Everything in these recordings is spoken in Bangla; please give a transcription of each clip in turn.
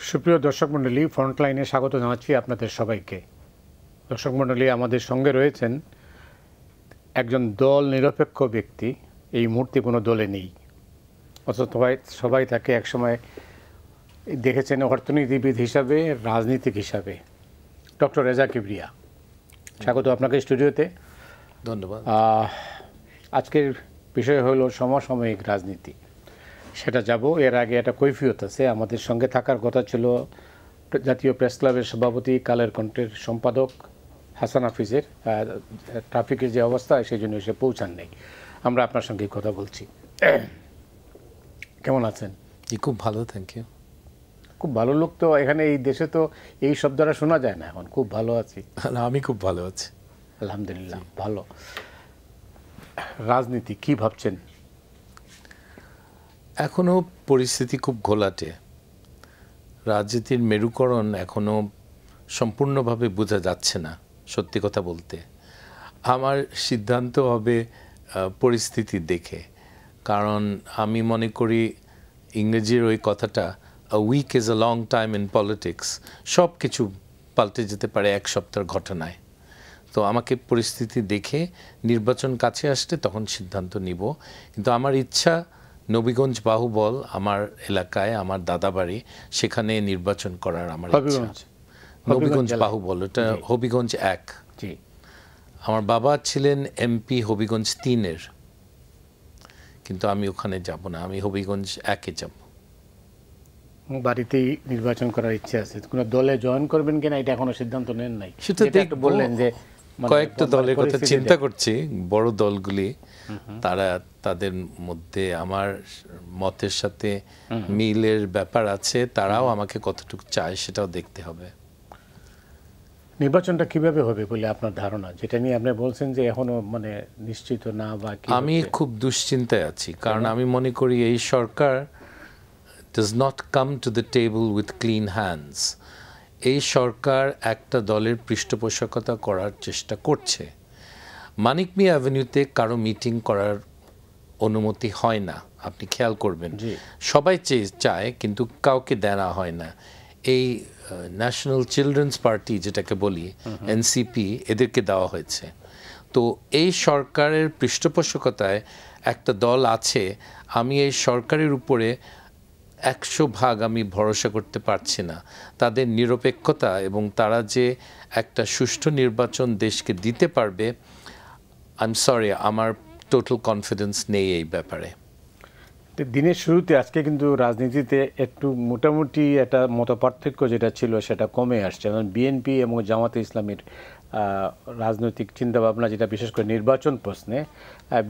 সুপ্রিয় দর্শক মণ্ডলী, ফ্রন্টলাইনে স্বাগত জানাচ্ছি আপনাদের সবাইকে। দর্শক মণ্ডলী, আমাদের সঙ্গে রয়েছেন একজন দল নিরপেক্ষ ব্যক্তি, এই মুহূর্তে কোনো দলে নেই, অথচ সবাই তাকে একসময় দেখেছেন অর্থনীতিবিদ হিসাবে, রাজনীতিক হিসাবে। ডক্টর রেজা কিবরিয়া, স্বাগত আপনাকে স্টুডিওতে। ধন্যবাদ। আজকের বিষয় হলো সমসাময়িক রাজনীতি, সেটা যাব। এর আগে একটা কৈফিয়ত আছে। আমাদের সঙ্গে থাকার কথা ছিল জাতীয় প্রেস ক্লাবের সভাপতি, কালের কণ্ঠের সম্পাদক হাসান হাফিজের। ট্রাফিকের যে অবস্থা, সেই জন্য এসে পৌঁছান নেই। আমরা আপনার সঙ্গে কথা বলছি। কেমন আছেন? জি, খুব ভালো, থ্যাংক ইউ। খুব ভালো লোক তো এখানে এই দেশে তো এই শব্দটা শোনা যায় না এখন। খুব ভালো আছি। আমি খুব ভালো আছি, আলহামদুলিল্লাহ। ভালো। রাজনীতি কি ভাবছেন? এখনো পরিস্থিতি খুব ঘোলাটে। রাজনীতির মেরুকরণ এখনো সম্পূর্ণভাবে বোঝা যাচ্ছে না, সত্যি কথা বলতে। আমার সিদ্ধান্ত হবে পরিস্থিতি দেখে, কারণ আমি মনে করি ইংরেজির ওই কথাটা, a week is a long time in politics. সব কিছু পাল্টে যেতে পারে এক সপ্তাহের ঘটনায়। তো আমাকে পরিস্থিতি দেখে নির্বাচন কাছে আসলে তখন সিদ্ধান্ত নিব। কিন্তু আমার ইচ্ছা, নবীগঞ্জ বাহুবল আমার এলাকায়, আমার দাদাবাড়ি, সেখানে নির্বাচন করার আমার ইচ্ছা। নবীগঞ্জ বাহুবল, এটা হবিগঞ্জ 1। জি। আমার বাবা ছিলেন এমপি হবিগঞ্জ 3-এর, কিন্তু আমি ওখানে যাব না, আমি হবিগঞ্জ 1-এ যাব। বাড়িতেই নির্বাচন করার ইচ্ছে আছে। কোনো দলে জয়েন করবেন কিনা এটা এখনো সিদ্ধান্ত নেন নাই? সেটা একটু বললেন যে কয়েকটা দলের কথা চিন্তা করছি, বড় দলগুলি। তারা, তাদের মধ্যে আমার মতের সাথে মিলের ব্যাপার আছে, তারাও আমাকে কতটুকু চায় সেটাও দেখতে হবে। নির্বাচনটা কিভাবে হবে বলে আপনার ধারণা, যেটা নিয়ে আপনি বলছেন যে এখনো নিশ্চিত না? বা আমি খুব দুশ্চিন্তায় আছি, কারণ আমি মনে করি এই সরকার does not come to the table with clean hands. এই সরকার একটা দলের পৃষ্ঠপোষকতা করার চেষ্টা করছে। মানিক মিয়া অ্যাভিনিউতে কারো মিটিং করার অনুমতি হয় না, আপনি খেয়াল করবেন। সবাই চায়, কিন্তু কাউকে দেওয়া হয় না। এই ন্যাশনাল চিলড্রেন্স পার্টি, যেটাকে বলি এনসিপি, এদেরকে দেওয়া হয়েছে। তো এই সরকারের পৃষ্ঠপোষকতায় একটা দল আছে। আমি এই সরকারের উপরে 100% আমি ভরসা করতে পারছি না। তাদের নিরপেক্ষতা এবং তারা যে একটা সুষ্ঠু নির্বাচন দেশকে দিতে পারবে, আই এম সরি, আমার টোটাল কনফিডেন্স নেই এই ব্যাপারে। দিনের শুরুতে আজকে কিন্তু রাজনীতিতে একটু মোটামুটি একটা মতপার্থক্য যেটা ছিল সেটা কমে আসছে। যেমন বিএনপি এবং জামাতে ইসলামের রাজনৈতিক চিন্তাভাবনা, যেটা বিশেষ করে নির্বাচন প্রশ্নে,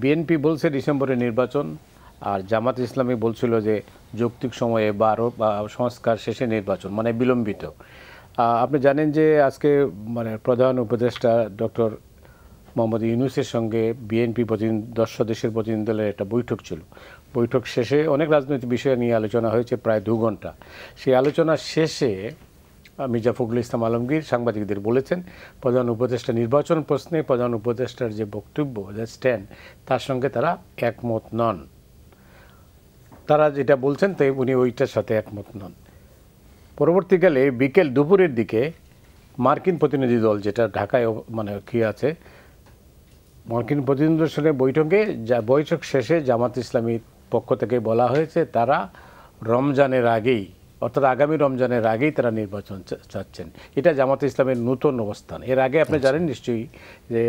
বিএনপি বলছে ডিসেম্বরে নির্বাচন, আর জামাত ইসলামী বলছিল যে যৌক্তিক সময়ে বা সংস্কার শেষে নির্বাচন, বিলম্বিত। আপনি জানেন যে আজকে প্রধান উপদেষ্টা ডক্টর মোহাম্মদ ইউনূসের সঙ্গে বিএনপি 10 সদস্যের প্রতিনিধি দলের একটা বৈঠক ছিল। বৈঠক শেষে অনেক রাজনৈতিক বিষয় নিয়ে আলোচনা হয়েছে, প্রায় 2 ঘন্টা। সেই আলোচনা শেষে মির্জা ফখরুল ইসলাম আলমগীর সাংবাদিকদের বলেছেন, প্রধান উপদেষ্টা নির্বাচন প্রশ্নে প্রধান উপদেষ্টার যে বক্তব্য, যে স্ট্যান্ড, তার সঙ্গে তারা একমত নন। তারা যেটা বলছেন তাই উনি ওইটার সাথে একমত নন। পরবর্তীকালে বিকেল দুপুরের দিকে মার্কিন প্রতিনিধি দল, যেটা ঢাকায় কি আছে, মার্কিন প্রতিনিধিদের সাথে বৈঠক শেষে জামাত ইসলামীর পক্ষ থেকে বলা হয়েছে তারা রমজানের আগেই, অর্থাৎ আগামী রমজানের আগেই তারা নির্বাচন চাচ্ছেন। এটা জামাত ইসলামের নতুন অবস্থান। এর আগে আপনি জানেন নিশ্চয়ই যে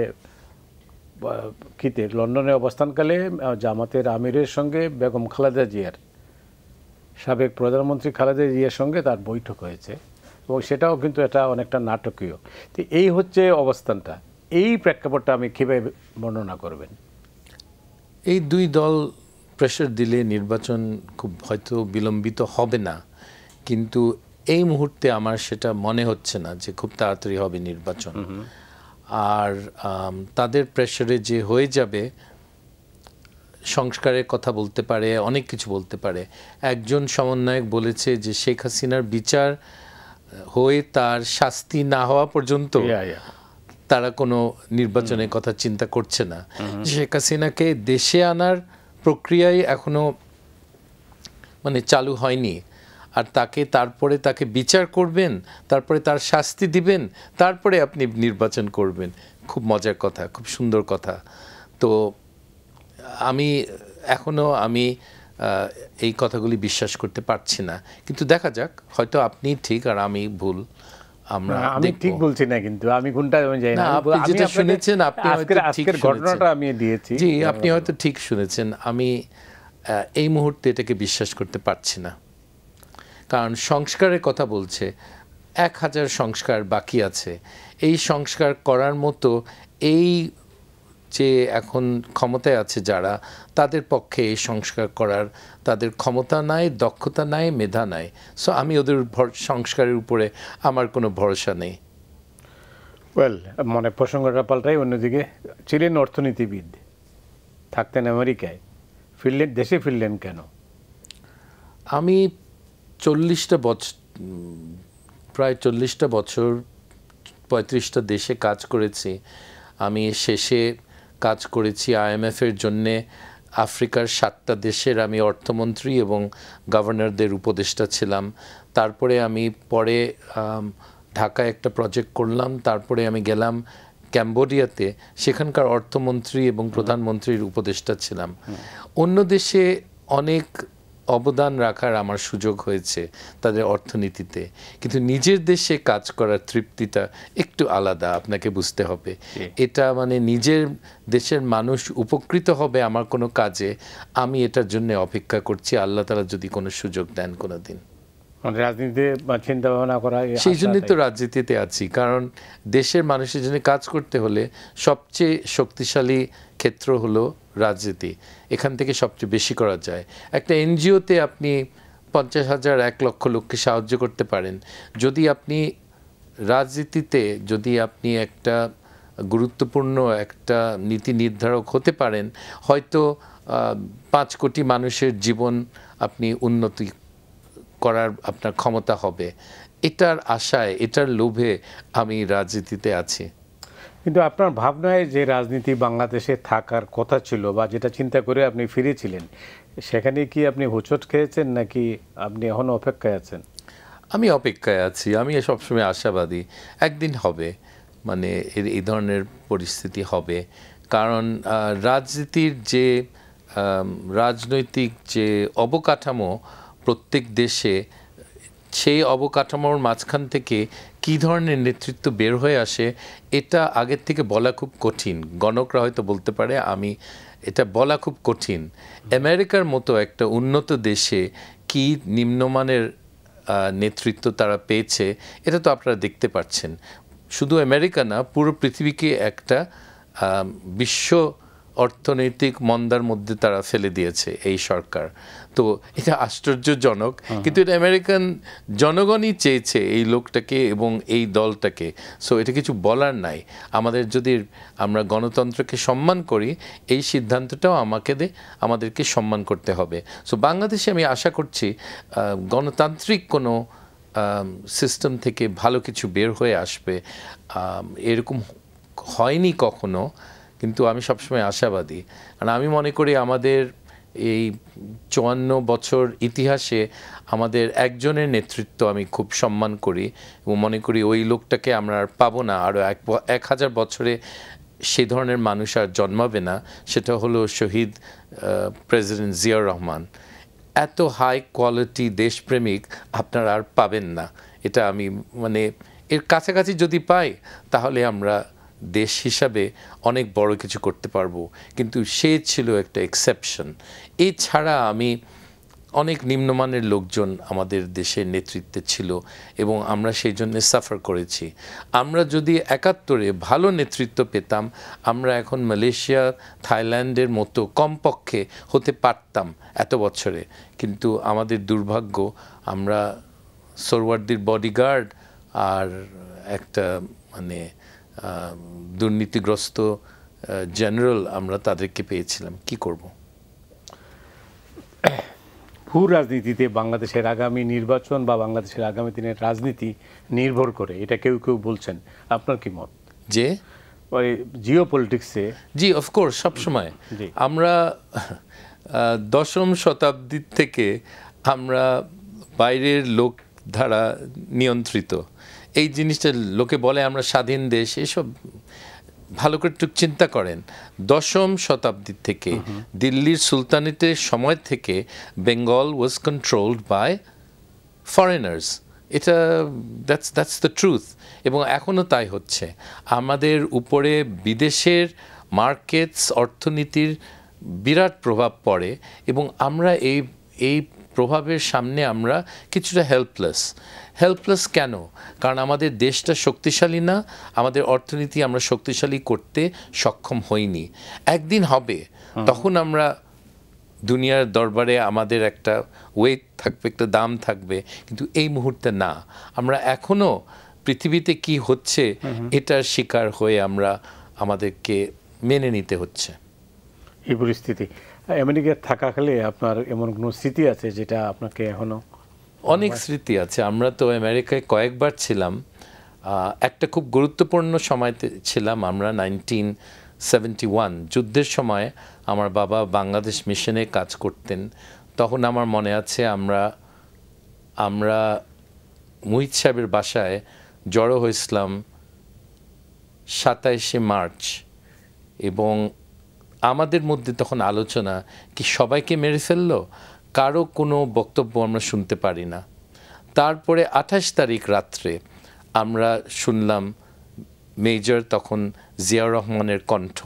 লন্ডনে অবস্থানকালে জামাতের আমিরের সঙ্গে বেগম খালেদা জিয়ার, সাবেক প্রধানমন্ত্রী খালেদা জিয়ার সঙ্গে তার বৈঠক হয়েছে, এবং সেটাও কিন্তু এটা অনেকটা নাটকীয়। তো এই হচ্ছে অবস্থানটা। এই প্রেক্ষাপটটা আমি কীভাবে বর্ণনা করবেন? এই 2 দল প্রেশার দিলে নির্বাচন খুব হয়তো বিলম্বিত হবে না, কিন্তু এই মুহূর্তে আমার সেটা মনে হচ্ছে না যে খুব তাড়াতাড়ি হবে নির্বাচন। আর তাদের প্রেশারে যে হয়ে যাবে, সংস্কারের কথা বলতে পারে, অনেক কিছু বলতে পারে। একজন সমন্বয়ক বলেছে যে শেখ হাসিনার বিচার হয়ে তার শাস্তি না হওয়া পর্যন্ত তারা কোনো নির্বাচনের কথা চিন্তা করছে না। শেখ হাসিনাকে দেশে আনার প্রক্রিয়ায় এখনো চালু হয়নি। আর তারপরে তাকে বিচার করবেন, তারপরে তার শাস্তি দিবেন, তারপরে আপনি নির্বাচন করবেন। খুব মজার কথা, খুব সুন্দর কথা। তো আমি এখনো এই কথাগুলি বিশ্বাস করতে পারছি না, কিন্তু দেখা যাক, হয়তো আপনি ঠিক আর আমি ভুল। আমি ঠিক বলছি না, কিন্তু আমি কোনটা জানি না। আপনি যেটা শুনেছেন আপনি আজকের ঘটনাটা আমি দিয়েছি। জি, আপনি হয়তো ঠিক শুনেছেন। আমি এই মুহূর্তে এটাকে বিশ্বাস করতে পারছি না, কারণ সংস্কারের কথা বলছে, 1000 সংস্কার বাকি আছে। এই সংস্কার করার মতো এই যে এখন ক্ষমতায় আছে যারা, তাদের পক্ষে এই সংস্কার করার তাদের ক্ষমতা নাই, দক্ষতা নাই, মেধা নাই। সো আমি ওদের সংস্কারের উপরে আমার কোনো ভরসা নেই। ওয়েল, মানে প্রসঙ্গটা পাল্টাই, অন্যদিকে ছিলেন অর্থনীতিবিদ, থাকতেন আমেরিকায়, দেশে ফিরলেন কেন? আমি প্রায় 40টা বছর 35টা দেশে কাজ করেছি। আমি শেষে কাজ করেছি IMF-এর জন্যে আফ্রিকার 7টা দেশের আমি অর্থমন্ত্রী এবং গভর্নরদের উপদেষ্টা ছিলাম। তারপরে আমি পরে ঢাকায় একটা প্রজেক্ট করলাম। তারপরে আমি গেলাম ক্যাম্বোডিয়াতে, সেখানকার অর্থমন্ত্রী এবং প্রধানমন্ত্রীর উপদেষ্টা ছিলাম। অন্য দেশে অনেক অবদান রাখার আমার সুযোগ হয়েছে তাদের অর্থনীতিতে, কিন্তু নিজের দেশে কাজ করার তৃপ্তিটা একটু আলাদা, আপনাকে বুঝতে হবে। এটা মানে নিজের দেশের মানুষ উপকৃত হবে আমার কোনো কাজে, আমি এটার জন্য অপেক্ষা করছি আল্লাহ তাআলা যদি কোনো সুযোগ দেন কোনো দিন। রাজনীতিতে চিন্তা ভাবনা করা, সেই জন্যই তো রাজনীতিতে আছি, কারণ দেশের মানুষের জন্য কাজ করতে হলে সবচেয়ে শক্তিশালী ক্ষেত্র হলো রাজনীতি। এখান থেকে সবচেয়ে বেশি করা যায়। একটা NGO-তে আপনি 50,000 1 লক্ষ লোককে সাহায্য করতে পারেন। যদি আপনি রাজনীতিতে আপনি একটা গুরুত্বপূর্ণ একটা নীতি নির্ধারক হতে পারেন, হয়তো 5 কোটি মানুষের জীবন আপনি উন্নতি করার আপনার ক্ষমতা হবে। এটার আশায়, এটার লোভে আমি রাজনীতিতে আছি। কিন্তু আপনার ভাবনায় যে রাজনীতি বাংলাদেশে থাকার কথা ছিল, বা যেটা চিন্তা করে আপনি ফিরেছিলেন, সেখানে কি আপনি হোঁচট খেয়েছেন, নাকি আপনি এখনো অপেক্ষায় আছেন? আমি অপেক্ষায় আছি। আমি সবসময় আশাবাদী একদিন হবে, মানে এই ধরনের পরিস্থিতি হবে। কারণ রাজনীতির যে রাজনৈতিক যে অবকাঠামো প্রত্যেক দেশে, সেই অবকাঠামোর মাঝখান থেকে কী ধরনের নেতৃত্ব বের হয়ে আসে, এটা আগের থেকে বলা খুব কঠিন। গণকরা হয়তো বলতে পারে, এটা বলা খুব কঠিন। আমেরিকার মতো একটা উন্নত দেশে কি নিম্নমানের নেতৃত্ব তারা পেয়েছে, এটা তো আপনারা দেখতে পাচ্ছেন। শুধু আমেরিকা না, পুরো পৃথিবীকে একটা বিশ্ব অর্থনৈতিক মন্দার মধ্যে তারা ফেলে দিয়েছে এই সরকার। তো এটা আশ্চর্যজনক, কিন্তু এটা আমেরিকান জনগণই চেয়েছে এই লোকটাকে এবং এই দলটাকে। সো এটা কিছু বলার নাই। আমরা গণতন্ত্রকে সম্মান করি, এই সিদ্ধান্তটাও আমাদেরকে সম্মান করতে হবে। সো বাংলাদেশে আমি আশা করছি গণতান্ত্রিক কোনো সিস্টেম থেকে ভালো কিছু বের হয়ে আসবে। এরকম হয়নি কখনো, কিন্তু আমি সবসময় আশাবাদী। কারণ আমি মনে করি আমাদের এই 54 বছর ইতিহাসে আমাদের একজনের নেতৃত্ব আমি খুব সম্মান করি এবং মনে করি ওই লোকটাকে আমরা আর পাবো না। আরও 1000 বছরে সেই ধরনের মানুষ আর জন্মাবে না। সেটা হলো শহীদ প্রেসিডেন্ট জিয়াউর রহমান। এত হাই কোয়ালিটি দেশপ্রেমিক আপনারা আর পাবেন না। এটা আমি এর কাছাকাছি যদি পাই, তাহলে আমরা দেশ হিসাবে অনেক বড় কিছু করতে পারবো। কিন্তু সে ছিল একটা এক্সেপশন। এছাড়া অনেক নিম্নমানের লোকজন আমাদের দেশের নেতৃত্বে ছিল এবং আমরা সেই জন্য সাফার করেছি। আমরা যদি 71-এ ভালো নেতৃত্ব পেতাম, আমরা এখন মালয়েশিয়া, থাইল্যান্ডের মতো কমপক্ষে হতে পারতাম এত বছরে। কিন্তু আমাদের দুর্ভাগ্য, আমরা সোহরাওয়ার্দীর বডিগার্ড আর একটা দুর্নীতিগ্রস্ত জেনারেল, আমরা তাদেরকে পেয়েছিলাম। কি করব? ভূ রাজনীতিতে বাংলাদেশের আগামী নির্বাচন বা বাংলাদেশের আগামী দিনের রাজনীতি নির্ভর করে, এটা কেউ কেউ বলছেন। আপনার কি মত? যে ওই জিও পলিটিক্সে, জি অফকোর্স, সবসময় আমরা 10ম শতাব্দীর থেকে আমরা বাইরের লোক দ্বারা নিয়ন্ত্রিত। এই জিনিসটা লোকে বলে আমরা স্বাধীন দেশ, এসব ভালো করে একটু চিন্তা করেন। 10ম শতাব্দী থেকে দিল্লির সুলতানেটের সময় থেকে বেঙ্গল ওয়াজ কন্ট্রোলড বাই ফরেনার্স। এটা দ্যাটস দ্য ট্রুথ, এবং এখনও তাই হচ্ছে। আমাদের উপরে বিদেশের মার্কেটস, অর্থনীতির বিরাট প্রভাব পড়ে, এবং আমরা এই প্রভাবের সামনে আমরা কিছুটা হেল্পলেস কেন? কারণ আমাদের দেশটা শক্তিশালী না, আমাদের অর্থনীতি আমরা শক্তিশালী করতে সক্ষম হইনি। একদিন হবে, তখন আমরা দুনিয়ার দরবারে আমাদের একটা ওয়েট থাকবে, একটা দাম থাকবে, কিন্তু এই মুহূর্তে না। আমরা এখনও পৃথিবীতে কি হচ্ছে এটার শিকার হয়ে আমাদেরকে মেনে নিতে হচ্ছে এই পরিস্থিতি। আমেরিকায় থাকাকালে আপনার এমন কোনো স্মৃতি আছে যেটা আপনাকে এখনো? অনেক স্মৃতি আছে। আমরা তো আমেরিকায় কয়েকবার ছিলাম। একটা খুব গুরুত্বপূর্ণ সময়তে ছিলাম আমরা 1971 যুদ্ধের সময়। আমার বাবা বাংলাদেশ মিশনে কাজ করতেন। তখন আমার মনে আছে আমরা মুহিত সাহেবের বাসায় জড়ো হয়েছিলাম 27শে মার্চ, এবং আমাদের মধ্যে তখন আলোচনা কি সবাইকে মেরে ফেললো, কারো কোনো বক্তব্য আমরা শুনতে পারি না। তারপরে 28 তারিখ রাত্রে আমরা শুনলাম মেজর তখন জিয়াউর রহমানের কণ্ঠ,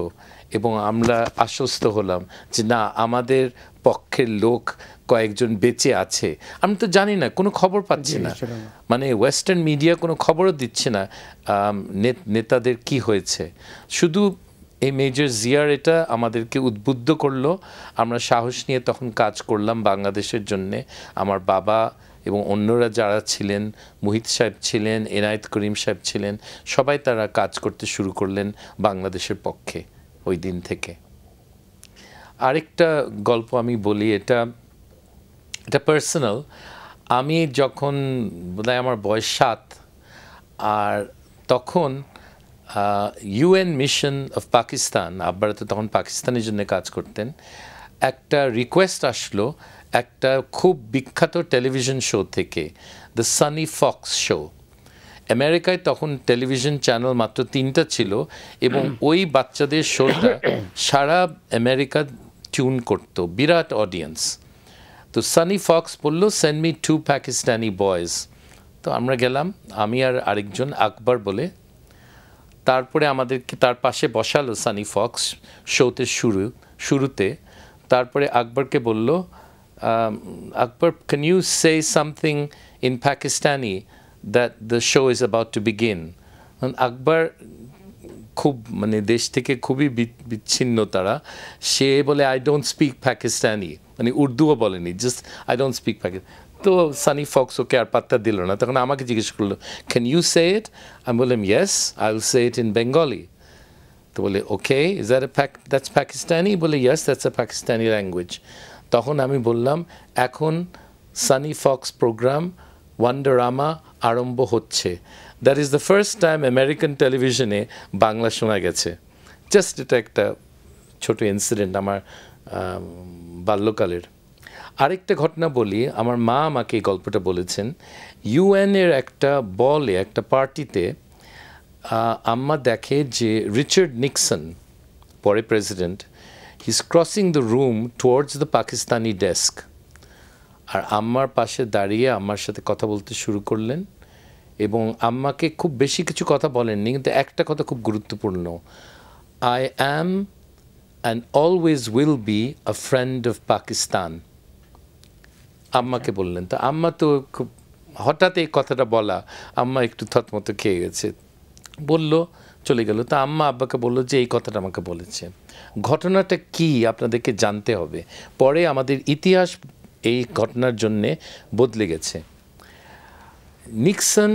এবং আমরা আশ্বস্ত হলাম যে না, আমাদের পক্ষের লোক কয়েকজন বেঁচে আছে। আমরা তো জানি না, কোনো খবর পাচ্ছি না, মানে ওয়েস্টার্ন মিডিয়া কোনো খবরও দিচ্ছে না নেতাদের কি হয়েছে। শুধু এই মেজর জিয়ার এটা আমাদেরকে উদ্বুদ্ধ করলো। আমরা সাহস নিয়ে তখন কাজ করলাম বাংলাদেশের জন্যে। আমার বাবা এবং অন্যরা যারা ছিলেন, মুহিত সাহেব ছিলেন, এনায়েত করিম সাহেব ছিলেন, সবাই তারা কাজ করতে শুরু করলেন বাংলাদেশের পক্ষে ওই দিন থেকে। আরেকটা গল্প আমি বলি, এটা পার্সোনাল। আমি যখন বোধহয় আমার বয়স 7, আর তখন ইউএন মিশন অফ পাকিস্তান, আব্বারা তো তখন পাকিস্তানের জন্য কাজ করতেন, একটা রিকোয়েস্ট আসলো একটা খুব বিখ্যাত টেলিভিশন শো থেকে, দ্য সানি ফক্স শো। আমেরিকায় তখন টেলিভিশন চ্যানেল মাত্র 3টা ছিল, এবং ওই বাচ্চাদের শোটা সারা আমেরিকা টিউন করত, বিরাট অডিয়েন্স। তো সানি ফক্স বলল, সেন্ড মি 2 পাকিস্তানি বয়েজ। তো আমরা গেলাম, আমি আর আরেকজন আকবর বলে। তারপরে আমাদেরকে তার পাশে বসালো সানি ফক্স শোতে শুরুতে। তারপরে আকবরকে বলল, Akbar, can you say something in Pakistani that the show is about to begin. Akbar খুব, মানে দেশ থেকে খুবই বিচ্ছিন্ন তারা। সে বলে, আই ডোন্ট স্পিক পাকিস্তানি, মানে উর্দুও বলেনি, just I don't speak Pakistani. তো সানি ফক্স ওকে আর পাত্তা দিল না। তখন আমাকে জিজ্ঞেস করলো, ক্যান ইউ সে ইট? আমি বললাম, yes, I will say it in Bengali. তো বলে, ওকে, ইজ দ্যাটস পাকিস্তানি? বলে, yes, that's a Pakistani language. তখন আমি বললাম, এখন সানি ফক্স প্রোগ্রাম ওয়ান্ডারামা আরম্ভ হচ্ছে। That is the first time American টেলিভিশনে বাংলা শোনা গেছে। জাস্ট এটা একটা ছোট ইনসিডেন্ট আমার বাল্যকালের। আরেকটা ঘটনা বলি, আমার মা আমাকে এই গল্পটা বলেছেন। ইউএনের একটা পার্টিতে আম্মা দেখে যে রিচার্ড নিক্সন, পরে president, he is crossing the room towards the Pakistani desk. আর আম্মার পাশে দাঁড়িয়ে আম্মার সাথে কথা বলতে শুরু করলেন, এবং আম্মাকে খুব বেশি কিছু কথা বলেননি, কিন্তু একটা কথা খুব গুরুত্বপূর্ণ, I am and always will be a friend of Pakistan. আম্মাকে বললেন। তো আম্মা তো খুব হঠাৎ এই কথাটা বলা, আম্মা একটু থতমতো খেয়ে গেছে, বলল, চলে গেল। তো আম্মা আব্বাকে বললো যে এই কথাটা আমাকে বলেছে। ঘটনাটা কি আপনাদেরকে জানতে হবে, পরে আমাদের ইতিহাস এই ঘটনার জন্যে বদলে গেছে। নিক্সন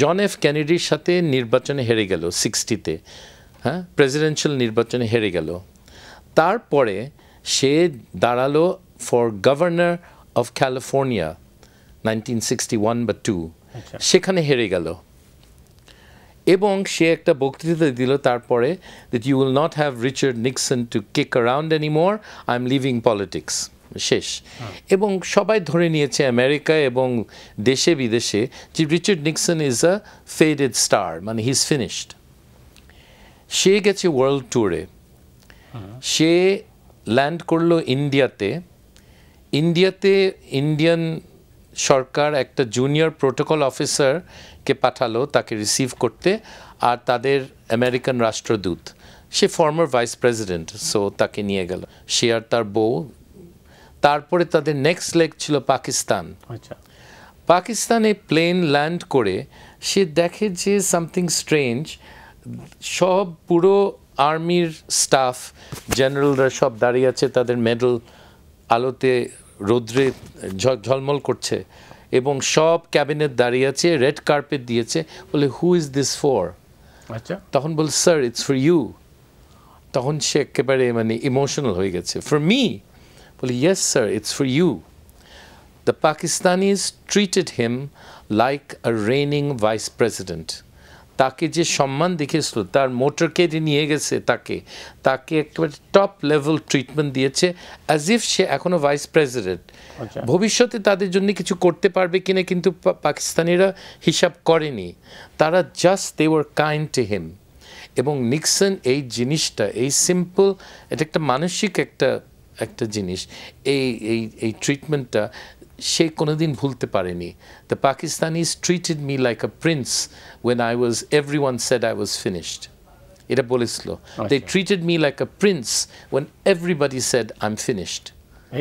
জন এফ কেনেডির সাথে নির্বাচনে হেরে গেল 60-তে, হ্যাঁ, প্রেসিডেন্সিয়াল নির্বাচনে হেরে গেল। তারপরে সে দাঁড়ালো ফর গভর্নর অফ ক্যালিফোর্নিয়া 1961 বা 2, সেখানে হেরে গেল। এবং সে একটা বক্তৃতা দিল তারপরে, that you will not have Richard Nixon to kick around anymore, I'm leaving politics. শেষ। এবং সবাই ধরে নিয়েছে আমেরিকায় এবং দেশে বিদেশে যে Richard Nixon is a faded star, মানে হি ইজ ফিনিশড। সে গেছে ওয়ার্ল্ড ট্যুরে, সে ল্যান্ড করলো ইন্ডিয়াতে। ইন্ডিয়ান সরকার একটা জুনিয়র প্রোটোকল অফিসারকে পাঠালো তাকে রিসিভ করতে, আর তাদের আমেরিকান রাষ্ট্রদূত, সে ফর্মার ভাইস প্রেসিডেন্ট, সো তাকে নিয়ে গেল সে আর তার বউ। তারপরে তাদের নেক্সট লেগ ছিল পাকিস্তান। আচ্ছা, পাকিস্তানে প্লেন ল্যান্ড করে সে দেখে যে সামথিং স্ট্রেঞ্জ, সব পুরো আর্মির স্টাফ জেনারেলরা সব দাঁড়িয়ে আছে, তাদের মেডেল আলোতে রৌদ্রে ঝলমল করছে, এবং সব ক্যাবিনেট দাঁড়িয়ে আছে, রেড কার্পেট দিয়েছে। বলে হু ইজ দিস ফর? আচ্ছা, তখন বল স্যার ইটস ফর ইউ। তখন সে একেবারে মানে ইমোশনাল হয়ে গেছে। For me? বলে yes sir, it's for you. The Pakistanis treated him like a reigning vice president. তাকে যে সম্মান দেখিয়েছিল, তার মোটরকেটে নিয়ে গেছে, তাকে একেবারে টপ লেভেল ট্রিটমেন্ট দিয়েছে, অ্যাজ ইফ সে এখনো ভাইস প্রেসিডেন্ট। ভবিষ্যতে তাদের জন্য কিছু করতে পারবে কিনা কিন্তু পাকিস্তানিরা হিসাব করেনি, তারা just they were kind to him. এবং নিক্সন এই জিনিসটা, এই সিম্পল, এটা একটা মানসিক একটা জিনিস, এই ট্রিটমেন্টটা সে কোনোদিন ভুলতে পারেনি। The Pakistanis treated me like a prince when everyone said I was finished. এটা বলেছিল, they treated me like a prince when everybody said I'm finished.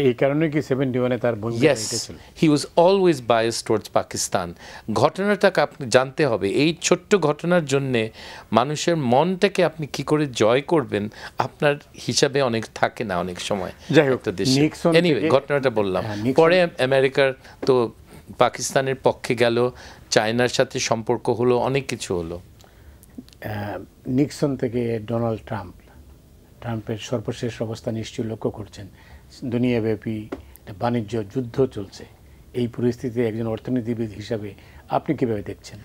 এই কারণে কি 71-এ তার ভূমিকা এটা ছিল? Yes, he was always biased towards Pakistan. ঘটনাটাকে আপনি জানতে হবে, এই ছোট্ট ঘটনার জন্যে মানুষের মনটাকে আপনি কি করে জয় করবেন আপনার হিসাবে অনেক থাকে না অনেক সময় একটা দেশে। এনিওয়ে ঘটনাটা বললাম। পরে আমেরিকার তো পাকিস্তানের পক্ষে গেল, চায়নার সাথে সম্পর্ক হলো, অনেক কিছু হলো। নিক্সন থেকে ডোনাল্ড ট্রাম্পের সর্বশেষ অবস্থা নিশ্চয়ই লক্ষ্য করছেন। দুনিয়াব্যাপী বাণিজ্য যুদ্ধ চলছে, এই পরিস্থিতিতে একজন অর্থনীতিবিদ হিসাবে আপনি কিভাবে দেখছেন?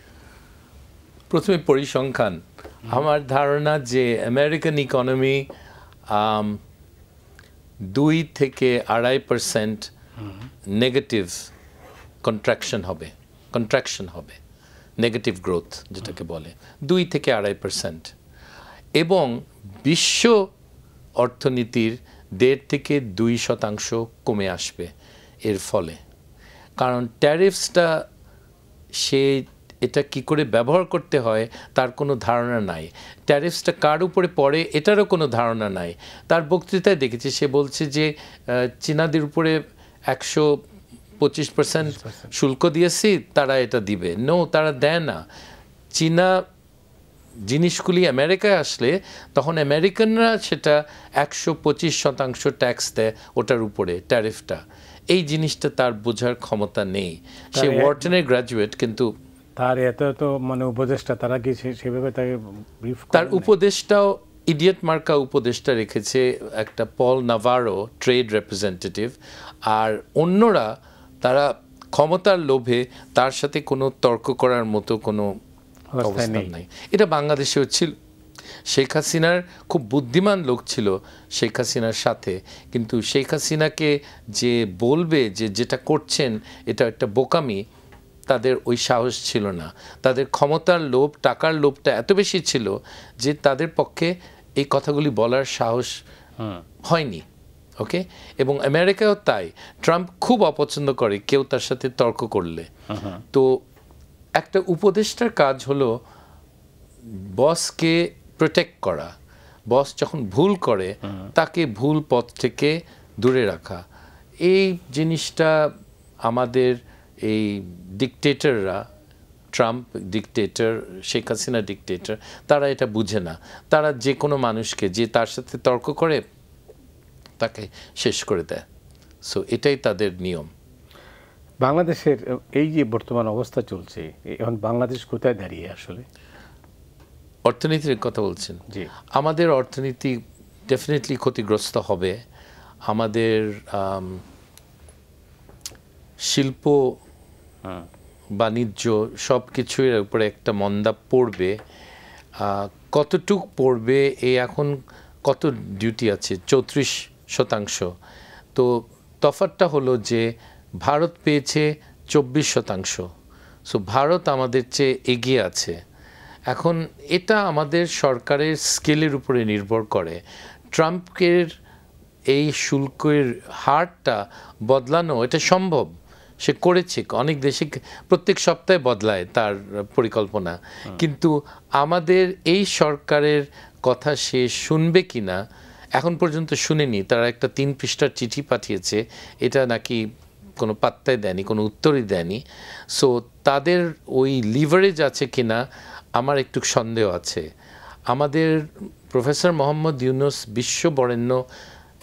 প্রথমে পরিসংখ্যান, আমার ধারণা যে আমেরিকান ইকোনমি 2 থেকে 2.5% নেগেটিভ কন্ট্রাকশন হবে, নেগেটিভ গ্রোথ যেটাকে বলে, 2 থেকে 2.5%। এবং বিশ্ব অর্থনীতির 1.5 থেকে 2% কমে আসবে এর ফলে। কারণ ট্যারিফসটা সে এটা কি করে ব্যবহার করতে হয় তার কোনো ধারণা নাই, ট্যারিফসটা কার উপরে পড়ে এটারও কোনো ধারণা নাই। তার বক্তৃতায় দেখেছি সে বলছে যে চীনাদের উপরে 125% শুল্ক দিয়েছি, তারা এটা দিবে। নো, তারা দেয় না। চীনা জিনিসগুলি আমেরিকায় আসলে তখন আমেরিকানরা সেটা 125% ট্যাক্স দেয় ওটার উপরে, ট্যারিফটা। এই জিনিসটা তার বোঝার ক্ষমতা নেই। সে ওয়ার্টনের গ্র্যাজুয়েট, কিন্তু তার এত মানে উপদেষ্টা, তারা কি সেভাবে তাকে ব্রিফ? তার উপদেষ্টাও ইডিয়েট মার্কা উপদেষ্টা রেখেছে একটা পল নাভারো, ট্রেড রিপ্রেজেন্টেটিভ, আর অন্যরা তারা ক্ষমতার লোভে তার সাথে কোনো তর্ক করার মতো কোনো অবস্থান নাই। এটা বাংলাদেশেও ছিল। শেখ হাসিনার খুব বুদ্ধিমান লোক ছিল শেখ হাসিনার সাথে, কিন্তু শেখ হাসিনাকে যে বলবে যে যেটা করছেন এটা একটা বোকামি, তাদের ওই সাহস ছিল না। তাদের ক্ষমতার লোভ, টাকার লোভটা এত বেশি ছিল যে তাদের পক্ষে এই কথাগুলি বলার সাহস হয়নি। ওকে, এবং আমেরিকাও তাই। ট্রাম্প খুব অপছন্দ করে কেউ তার সাথে তর্ক করলে। তো একটা উপদেষ্টার কাজ হলো বসকে প্রোটেক্ট করা, বস যখন ভুল করে তাকে ভুল পথ থেকে দূরে রাখা। এই জিনিসটা আমাদের এই ডিকটেটররা, Trump dictator, Sheikh Hasina dictator, তারা এটা বুঝে না। তারা যে কোনো মানুষকে যে তার সাথে তর্ক করে তাকে শেষ করে দেয়। সো এটাই তাদের নিয়ম। বাংলাদেশের এই যে বর্তমান অবস্থা চলছে, এখন বাংলাদেশ কোথায় দাঁড়িয়ে আসলে? অর্থনীতির কথা বলছেন? জি। আমাদের অর্থনীতি ডেফিনেটলি ক্ষতিগ্রস্ত হবে। আমাদের শিল্প, বাণিজ্য সব কিছুর উপরে একটা মন্দা পড়বে। কতটুক পড়বে এখন কত ডিউটি আছে? 34%। তো তফাৎটা হলো যে ভারত পেয়েছে 24%। সো ভারত আমাদের চেয়ে এগিয়ে আছে। এখন এটা আমাদের সরকারের স্কেলের উপরে নির্ভর করে। ট্রাম্পের এই শুল্কের হারটা বদলানো এটা সম্ভব, সে করেছে। অনেক দেশে প্রত্যেক সপ্তাহে বদলায় তার পরিকল্পনা, কিন্তু আমাদের এই সরকারের কথা সে শুনবে কিনা এখন পর্যন্ত শুনেনি। তারা একটা 3 পৃষ্ঠার চিঠি পাঠিয়েছে, এটা নাকি কোনো পাত্তাই দেয়নি, কোনো উত্তরই দেয়নি। সো তাদের ওই লিভারেজ আছে কিনা আমার একটু সন্দেহ আছে। আমাদের প্রফেসর মোহাম্মদ ইউনুস বিশ্ববরেণ্য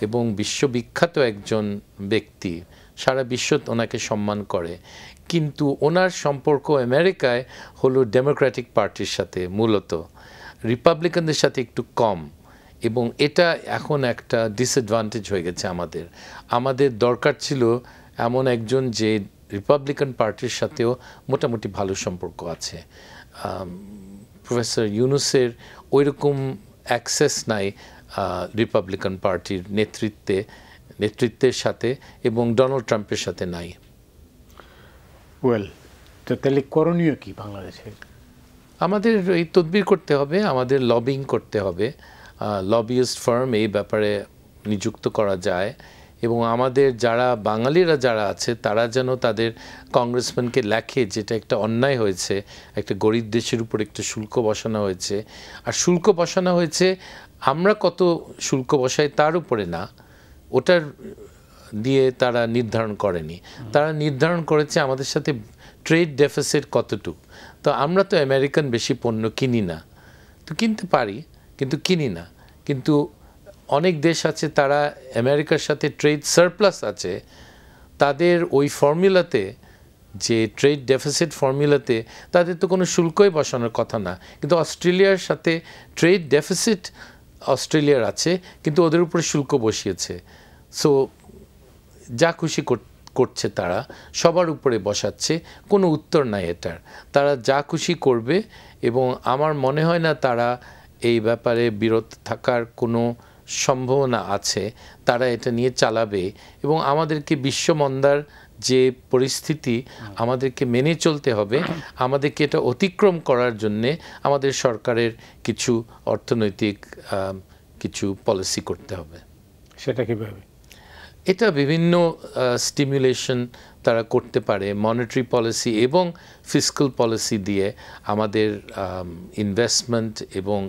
এবং বিশ্ববিখ্যাত একজন ব্যক্তি, সারা বিশ্ব ওনাকে সম্মান করে, কিন্তু ওনার সম্পর্ক আমেরিকায় হলো ডেমোক্রেটিক পার্টির সাথে, মূলত রিপাবলিকানদের সাথে একটু কম, এবং এটা এখন একটা ডিসঅ্যাডভান্টেজ হয়ে গেছে আমাদের। আমাদের দরকার ছিল এমন একজন যে রিপাবলিকান পার্টির সাথেও মোটামুটি ভালো সম্পর্ক আছে। প্রফেসর ইউনুসের ওইরকম অ্যাক্সেস নাই রিপাবলিকান পার্টির নেতৃত্বের সাথে, এবং ডোনাল্ড ট্রাম্পের সাথে নাই। ওয়েল, তো তাহলে করণীয় কি বাংলাদেশে? আমাদের এই তদবির করতে হবে, আমাদের লবিং করতে হবে, লবিইস্ট ফার্ম এই ব্যাপারে নিযুক্ত করা যায়, এবং আমাদের যারা বাঙালিরা যারা আছে তারা যেন তাদের কংগ্রেসম্যানকে লেখে যেটা একটা অন্যায় হয়েছে, একটা গরিব দেশের উপর একটা শুল্ক বসানো হয়েছে। আর শুল্ক বসানো হয়েছে আমরা কত শুল্ক বসাই তার উপরে না, ওটার দিয়ে তারা নির্ধারণ করেনি। তারা নির্ধারণ করেছে আমাদের সাথে ট্রেড ডেফিসিট কতটুকু। তো আমরা তো আমেরিকান বেশি পণ্য কিনি না, তো কিনতে পারি কিন্তু কিনি না। কিন্তু অনেক দেশ আছে তারা আমেরিকার সাথে ট্রেড সারপ্লাস আছে, তাদের ওই ফর্মুলাতে, যে ট্রেড ডেফিসিট ফর্মুলাতে তাদের তো কোনো শুল্কই বসানোর কথা না, কিন্তু অস্ট্রেলিয়ার সাথে ট্রেড ডেফিসিট অস্ট্রেলিয়ার আছে, কিন্তু ওদের উপরে শুল্ক বসিয়েছে। সো যা খুশি করছে তারা, সবার উপরে বসাচ্ছে, কোনো উত্তর নাই এটার। তারা যা খুশি করবে, এবং আমার মনে হয় না তারা এই ব্যাপারে বিরত থাকার কোনো সম্ভাবনা আছে। তারা এটা নিয়ে চালাবে, এবং আমাদেরকে বিশ্বমন্দার যে পরিস্থিতি আমাদেরকে মেনে চলতে হবে, আমাদেরকে এটা অতিক্রম করার জন্যে আমাদের সরকারের কিছু অর্থনৈতিক কিছু পলিসি করতে হবে। সেটা কীভাবে? এটা বিভিন্ন স্টিমুলেশন তারা করতে পারে, মনিটারি পলিসি এবং ফিসক্যাল পলিসি দিয়ে আমাদের ইনভেস্টমেন্ট এবং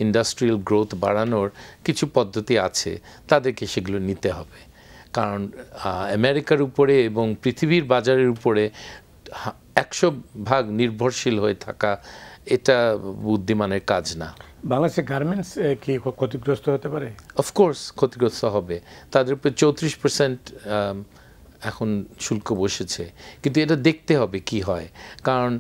ইন্ডাস্ট্রিয়াল গ্রোথ বাড়ানোর কিছু পদ্ধতি আছে, তাদেরকে সেগুলো নিতে হবে। কারণ আমেরিকার উপরে এবং পৃথিবীর বাজারের উপরে 100% নির্ভরশীল হয়ে থাকা এটা বুদ্ধিমানের কাজ না। বাংলাদেশের গার্মেন্টস কি ক্ষতিগ্রস্ত হতে পারে? অফকোর্স ক্ষতিগ্রস্ত হবে। তাদের উপরে 34% এখন শুল্ক বসেছে, কিন্তু এটা দেখতে হবে কি হয়, কারণ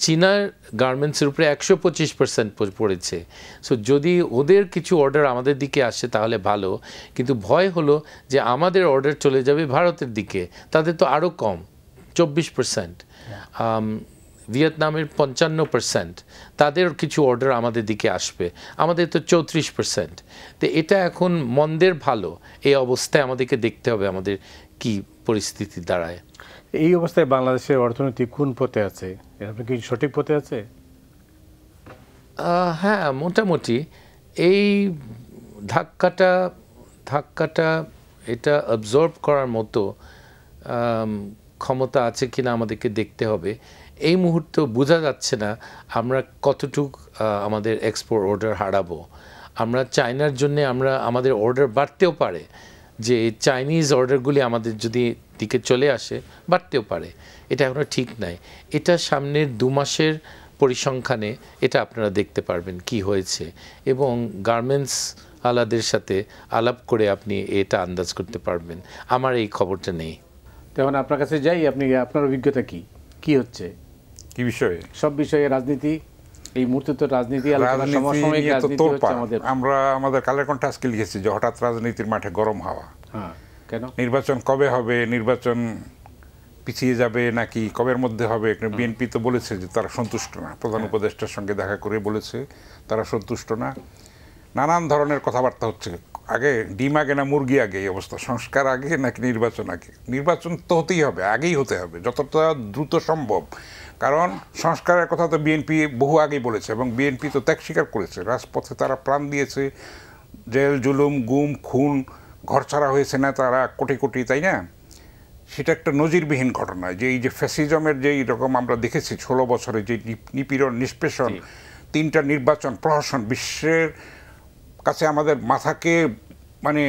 চীনার গার্মেন্টসের উপরে 125% পড়েছে। সো যদি ওদের কিছু অর্ডার আমাদের দিকে আসে তাহলে ভালো, কিন্তু ভয় হলো যে আমাদের অর্ডার চলে যাবে ভারতের দিকে, তাদের তো আরও কম 24%, ভিয়েতনামের 55%, তাদের কিছু অর্ডার আমাদের দিকে আসবে, আমাদের তো 34%। তো এটা এখন মন্দের ভালো, এই অবস্থায় আমাদেরকে দেখতে হবে আমাদের কি পরিস্থিতি দাঁড়ায়। এই অবস্থায় বাংলাদেশের অর্থনীতি কোন পথে আছে? আপনি কি সঠিক পথে আছে? হ্যাঁ, মোটামুটি এই ধাক্কাটা এটা অবজর্ভ করার মতো ক্ষমতা আছে কিনা আমাদেরকে দেখতে হবে। এই মুহূর্তে বোঝা যাচ্ছে না আমরা কতটুক আমাদের এক্সপোর্ট অর্ডার হারাবো। আমরা চায়নার জন্য আমাদের অর্ডার বাড়তেও পারে, যে চাইনিজ অর্ডারগুলি আমাদের যদি দিকে চলে আসে বাড়তেও পারে, এটা এখনও ঠিক নাই। এটা সামনের 2 মাসের পরিসংখ্যানে এটা আপনারা দেখতে পারবেন কি হয়েছে, এবং গার্মেন্টস আলাদের সাথে আলাপ করে আপনি এটা আন্দাজ করতে পারবেন। আমার এই খবরটা নেই। তেমন আপনার কাছে যাই, আপনার অভিজ্ঞতা কি হচ্ছে কি বিষয়ে? সব বিষয়ে রাজনীতি, এই মুহূর্তে তো রাজনীতি সমসাময়িক রাজনীতি হচ্ছে আমাদের। আমরা আমাদের কালের কণ্ঠে আজকে লিখেছি যে হঠাৎ রাজনীতির মাঠে গরম হাওয়া। হ্যাঁ, কেন? নির্বাচন কবে হবে, নির্বাচন পিছিয়ে যাবে নাকি কবের মধ্যে হবে? বিএনপি তো বলেছে যে তারা সন্তুষ্ট না, প্রধান উপদেষ্টার সঙ্গে দেখা করে বলেছে তারা সন্তুষ্ট না। নানান ধরনের কথাবার্তা হচ্ছে আগে ডিম আগে না মুরগি আগে এই অবস্থা, সংস্কার আগে নাকি নির্বাচন আগে? নির্বাচন তো হতেই হবে, আগেই হতে হবে, যতটা দ্রুত সম্ভব। কারণ সংস্কারের কথা তো বিএনপি বহু আগেই বলেছে এবং বিএনপি তো ত্যাগ স্বীকার করেছে, রাজপথে তারা প্রাণ দিয়েছে, জেল জুলুম গুম খুন, ঘর ছাড়া হয়েছে না তারা কোটি কোটি, তাই না? সেটা একটা নজিরবিহীন ঘটনা যে এই যে ফ্যাসিজমের যেই রকম আমরা দেখেছি 16 বছরে যে নিপীড়ন নিষ্পেষণ, 3টা নির্বাচন, প্রহসন, বিশ্বের কাছে আমাদের মাথাকে মানে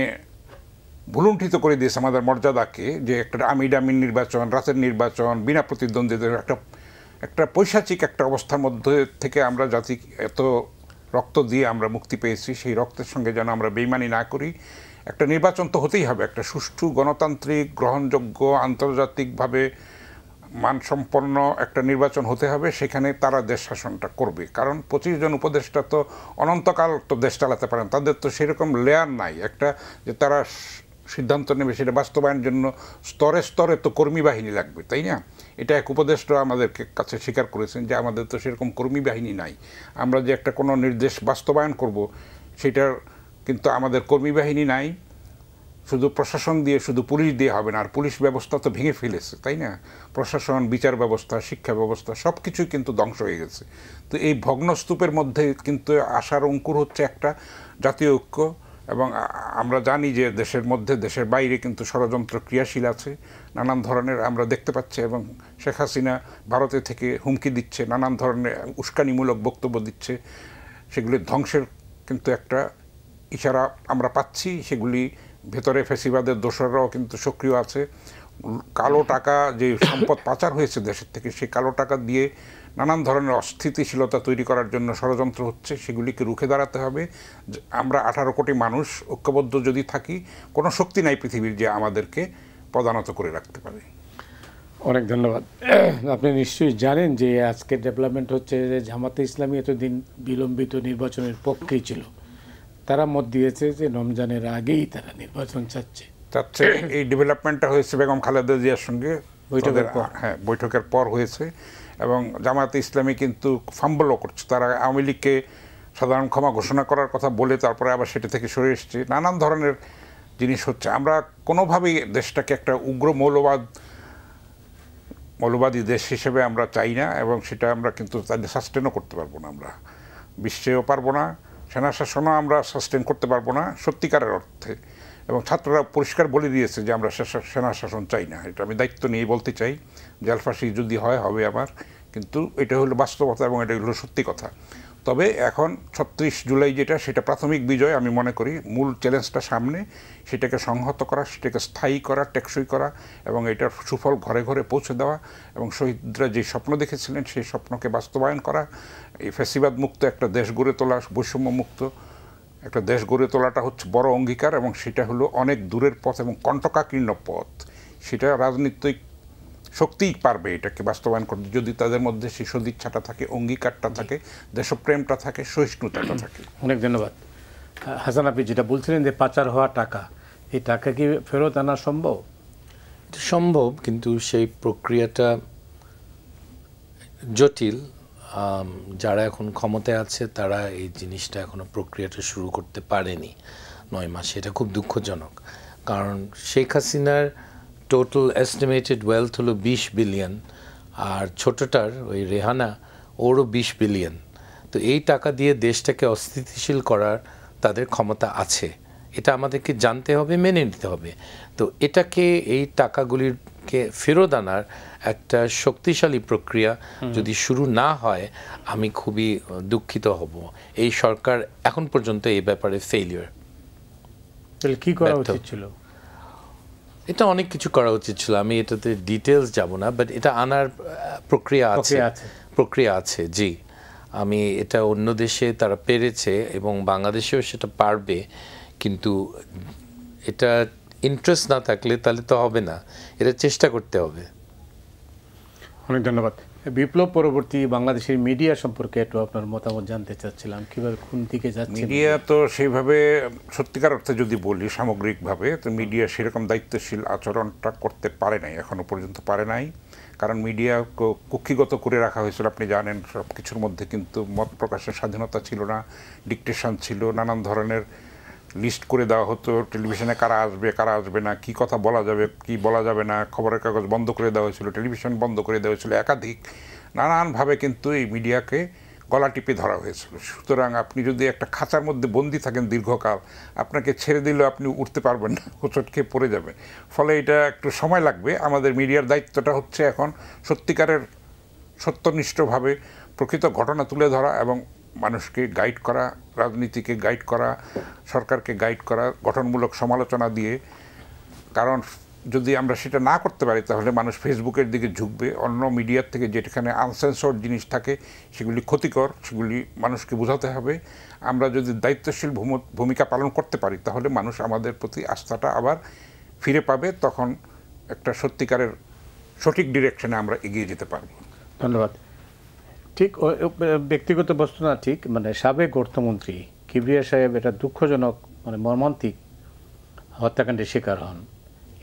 ভুলুণ্ঠিত করে দিয়েছে, আমাদের মর্যাদাকে, যে একটা আমিডামিন নির্বাচন, রাতের নির্বাচন, বিনা প্রতিদ্বন্দ্বীদের একটা পৈশাচিক একটা অবস্থার মধ্যে থেকে আমরা জাতি এত রক্ত দিয়ে আমরা মুক্তি পেয়েছি, সেই রক্তের সঙ্গে যেন আমরা বেইমানি না করি। একটা নির্বাচন তো হতেই হবে, একটা সুষ্ঠু গণতান্ত্রিক গ্রহণযোগ্য আন্তর্জাতিকভাবে মানসম্পন্ন একটা নির্বাচন হতে হবে, সেখানে তারা দেশ শাসনটা করবে। কারণ 25 জন উপদেষ্টা তো অনন্তকাল তো দেশ চালাতে পারেন, তাদের তো সেরকম লেয়ার নাই একটা যে তারা সিদ্ধান্ত নেবে সেটা বাস্তবায়নের জন্য স্তরে স্তরে তো কর্মী বাহিনী লাগবে, তাই না? এটা এক উপদেষ্টা আমাদেরকে কাছে স্বীকার করেছেন যে আমাদের তো সেরকম কর্মী বাহিনী নাই, আমরা যে একটা কোনো নির্দেশ বাস্তবায়ন করব সেটার কিন্তু আমাদের কর্মী বাহিনী নাই। শুধু প্রশাসন দিয়ে, শুধু পুলিশ দিয়ে হবে না, আর পুলিশ ব্যবস্থা তো ভেঙে ফেলেছে, তাই না? প্রশাসন, বিচার ব্যবস্থা, শিক্ষা ব্যবস্থা সব কিছুই কিন্তু ধ্বংস হয়ে গেছে। তো এই ভগ্নস্তূপের মধ্যে কিন্তু আশার অঙ্কুর হচ্ছে একটা জাতীয় ঐক্য। এবং আমরা জানি যে দেশের মধ্যে দেশের বাইরে কিন্তু ষড়যন্ত্র ক্রিয়াশীল আছে নানান ধরনের, আমরা দেখতে পাচ্ছি। এবং শেখ হাসিনা ভারতে থেকে হুমকি দিচ্ছে, নানান ধরনের উস্কানিমূলক বক্তব্য দিচ্ছে, সেগুলি ধ্বংসের কিন্তু একটা ইশারা আমরা পাচ্ছি। সেগুলি ভেতরে ফ্যাসিবাদের দোসররাও কিন্তু সক্রিয় আছে। কালো টাকা যে সম্পদ পাচার হয়েছে দেশের থেকে, সেই কালো টাকা দিয়ে নানান ধরনের অস্থিতিশীলতা তৈরি করার জন্য ষড়যন্ত্র হচ্ছে, সেগুলিকে রুখে দাঁড়াতে হবে। আমরা 18 কোটি মানুষ ঐক্যবদ্ধ যদি থাকি, কোনো শক্তি নাই পৃথিবীর যে আমাদেরকে প্রধানত করে রাখতে পারে। অনেক ধন্যবাদ। আপনি নিশ্চয়ই জানেন যে আজকের ডেভেলপমেন্ট হচ্ছে যে জামাতে ইসলামী এতদিন বিলম্বিত নির্বাচনের পক্ষেই ছিল, তারা মত দিয়েছে যে রমজানের আগেই তারা নির্বাচন চাচ্ছে। এই ডেভেলপমেন্টটা হয়েছে বেগম খালেদা জিয়ার সঙ্গে বৈঠকের পর। হ্যাঁ, বৈঠকের পর হয়েছে। এবং জামায়াতে ইসলামী কিন্তু ফাম্বলও করছে, তারা আওয়ামী লীগকে সাধারণ ক্ষমা ঘোষণা করার কথা বলে তারপরে আবার সেটা থেকে সরে এসছে, নানান ধরনের জিনিস হচ্ছে। আমরা কোনোভাবেই দেশটাকে একটা উগ্র মৌলবাদী দেশ হিসেবে আমরা চাই না, এবং সেটা আমরা কিন্তু তাদের সাস্টেনও করতে পারবো না, আমরা বিশ্বেও পারবো না, সেনা শাসনও আমরা সাস্টেন করতে পারবো না সত্যিকারের অর্থে। এবং ছাত্ররা পরিষ্কার বলে দিয়েছে যে আমরা সেনা শাসন চাই না, এটা আমি দায়িত্ব নিয়ে বলতে চাই। জালফাসি যদি হয় হবে আবার, কিন্তু এটা হলো বাস্তবতা এবং এটা হলো সত্যি কথা। তবে এখন 36 জুলাই যেটা, সেটা প্রাথমিক বিজয় আমি মনে করি। মূল চ্যালেঞ্জটা সামনে, সেটাকে সংহত করা, সেটাকে স্থায়ী করা, টেকসই করা, এবং এটার সুফল ঘরে ঘরে পৌঁছে দেওয়া, এবং শহীদরা যে স্বপ্ন দেখেছিলেন সেই স্বপ্নকে বাস্তবায়ন করা, এই ফ্যাসিবাদ মুক্ত একটা দেশ গড়ে তোলা, বৈষম্য মুক্ত একটা দেশ গড়ে তোলাটা হচ্ছে বড় অঙ্গীকার। এবং সেটা হলো অনেক দূরের পথ এবং কণ্টকাকীর্ণ পথ। সেটা রাজনৈতিক শক্তিই পারবে এটাকে বাস্তবায়ন করতে, যদি তাদের মধ্যে সেই সদিচ্ছাটা থাকে, অঙ্গীকারটা থাকে, দেশপ্রেমটা থাকে, সহিষ্ণুতাটা থাকে। অনেক ধন্যবাদ। হাসান, আপনি যেটা বলছিলেন যে পাচার হওয়া টাকা, এই টাকা কি ফেরত আনা সম্ভব? এটা সম্ভব, কিন্তু সেই প্রক্রিয়াটা জটিল। যারা এখন ক্ষমতায় আছে তারা এই জিনিসটা এখনো প্রক্রিয়াটা শুরু করতে পারেনি 9 মাসে। এটা খুব দুঃখজনক, কারণ শেখ হাসিনার টোটাল এস্টিমেটেড ওয়েলথ হলো 20 বিলিয়ন, আর ছোটটার ওই রেহানা ওরও 20 বিলিয়ন। তো এই টাকা দিয়ে দেশটাকে অস্থিতিশীল করার তাদের ক্ষমতা আছে, এটা আমাদেরকে জানতে হবে, মেনে নিতে হবে। তো এটাকে, এই টাকাগুলিকে ফেরত আনার একটা শক্তিশালী প্রক্রিয়া যদি শুরু না হয়, আমি খুবই দুঃখিত হব। এই সরকার এখন পর্যন্ত এই ব্যাপারে ফেইলিওর। তাহলে কি করা উচিত ছিল? এটা অনেক কিছু করা উচিত ছিল, আমি এটাতে ডিটেলস যাব না, বাট এটা আনার প্রক্রিয়া আছে। জি, আমি এটা অন্য দেশে তারা পেরেছে এবং বাংলাদেশেও সেটা পারবে, কিন্তু এটা ইন্টারেস্ট না থাকলে তাহলে তো হবে না, এটা চেষ্টা করতে হবে। অনেক ধন্যবাদ। বিপ্লব পরবর্তী বাংলাদেশের মিডিয়া সম্পর্কে একটু আপনার মতামত জানতে চাচ্ছিলাম, কিভাবে কোন দিকে যাচ্ছে মিডিয়া? তো সেইভাবে সত্যিকার অর্থে যদি বলি সামগ্রিকভাবে, তো মিডিয়া সেরকম দায়িত্বশীল আচরণটা করতে পারে নাই, এখনো পর্যন্ত পারে নাই। কারণ মিডিয়া কুক্ষিগত করে রাখা হয়েছিল, আপনি জানেন। সব কিছুর মধ্যে কিন্তু মত প্রকাশের স্বাধীনতা ছিল না, ডিকটেশন ছিল, নানান ধরনের লিস্ট করে দেওয়া হতো টেলিভিশনে কারা আসবে না, কি কথা বলা যাবে কি বলা যাবে না, খবরের কাগজ বন্ধ করে দেওয়া হয়েছিল, টেলিভিশন বন্ধ করে দেওয়া হয়েছিল, একাধিক নানানভাবে কিন্তু এই মিডিয়াকে গলা টিপে ধরা হয়েছিল। সুতরাং আপনি যদি একটা খাঁচার মধ্যে বন্দী থাকেন দীর্ঘকাল, আপনাকে ছেড়ে দিলেও আপনি উঠতে পারবেন না, হোঁচট খেয়ে পড়ে যাবেন। ফলে এটা একটু সময় লাগবে। আমাদের মিডিয়ার দায়িত্বটা হচ্ছে এখন সত্যিকারের সত্যনিষ্ঠভাবে প্রকৃত ঘটনা তুলে ধরা এবং মানুষকে গাইড করা, রাজনীতিকে গাইড করা, সরকারকে গাইড করা, গঠনমূলক সমালোচনা দিয়ে। কারণ যদি আমরা সেটা না করতে পারি তাহলে মানুষ ফেসবুকের দিকে ঝুঁকবে, অন্য মিডিয়ার থেকে যেখানে আনসেন্সর্ড জিনিস থাকে সেগুলি ক্ষতিকর, সেগুলি মানুষকে বোঝাতে হবে। আমরা যদি দায়িত্বশীল ভূমিকা পালন করতে পারি তাহলে মানুষ আমাদের প্রতি আস্থাটা আবার ফিরে পাবে, তখন একটা সত্যিকারের সঠিক ডিরেকশনে আমরা এগিয়ে যেতে পারব। ধন্যবাদ। ঠিক ব্যক্তিগত বস্তু না, ঠিক মানে সাবেক অর্থমন্ত্রী কিবরিয়া সাহেব এটা দুঃখজনক মানে মর্মান্তিক হত্যাকাণ্ডের শিকার হন।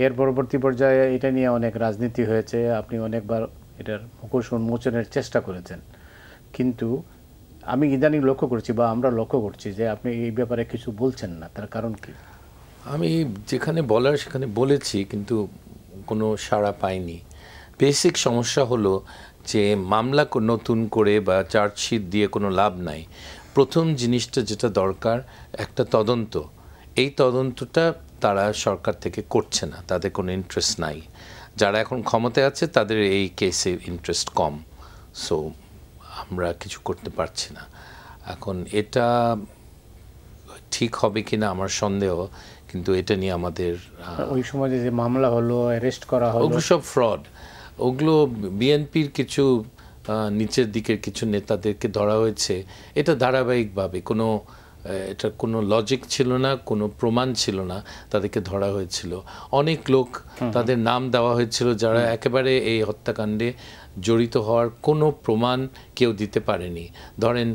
এর পরবর্তী পর্যায়ে এটা নিয়ে অনেক রাজনীতি হয়েছে, আপনি অনেকবার এটার মুখোশ উন্মোচনের চেষ্টা করেছেন, কিন্তু আমি ইদানিং লক্ষ্য করছি বা আমরা লক্ষ্য করছি যে আপনি এই ব্যাপারে কিছু বলছেন না, তার কারণ কি? আমি যেখানে বলার সেখানে বলেছি, কিন্তু কোনো সাড়া পাইনি। বেসিক সমস্যা হলো যে মামলা নতুন করে বা চার্জশিট দিয়ে কোনো লাভ নাই। প্রথম জিনিসটা যেটা দরকার একটা তদন্ত, এই তদন্তটা তারা সরকার থেকে করছে না, তাদের কোনো ইন্টারেস্ট নাই। যারা এখন ক্ষমতায় আছে তাদের এই কেসে ইন্টারেস্ট কম, সো আমরা কিছু করতে পারছি না। এখন এটা ঠিক হবে কিনা আমার সন্দেহ, কিন্তু এটা নিয়ে আমাদের ওই সময় যে মামলা হলো, অ্যারেস্ট করা হলো, ওগুলো সব ফ্রড। ওগুলো বিএনপির কিছু নিচের দিকের কিছু নেতাদেরকে ধরা হয়েছে, এটা ধারাবাহিকভাবে এটার কোনো লজিক ছিল না, কোনো প্রমাণ ছিল না, তাদেরকে ধরা হয়েছিল। অনেক লোক তাদের নাম দেওয়া হয়েছিল যারা একেবারে এই হত্যাকাণ্ডে জড়িত হওয়ার কোনো প্রমাণ কেউ দিতে পারেনি। ধরেন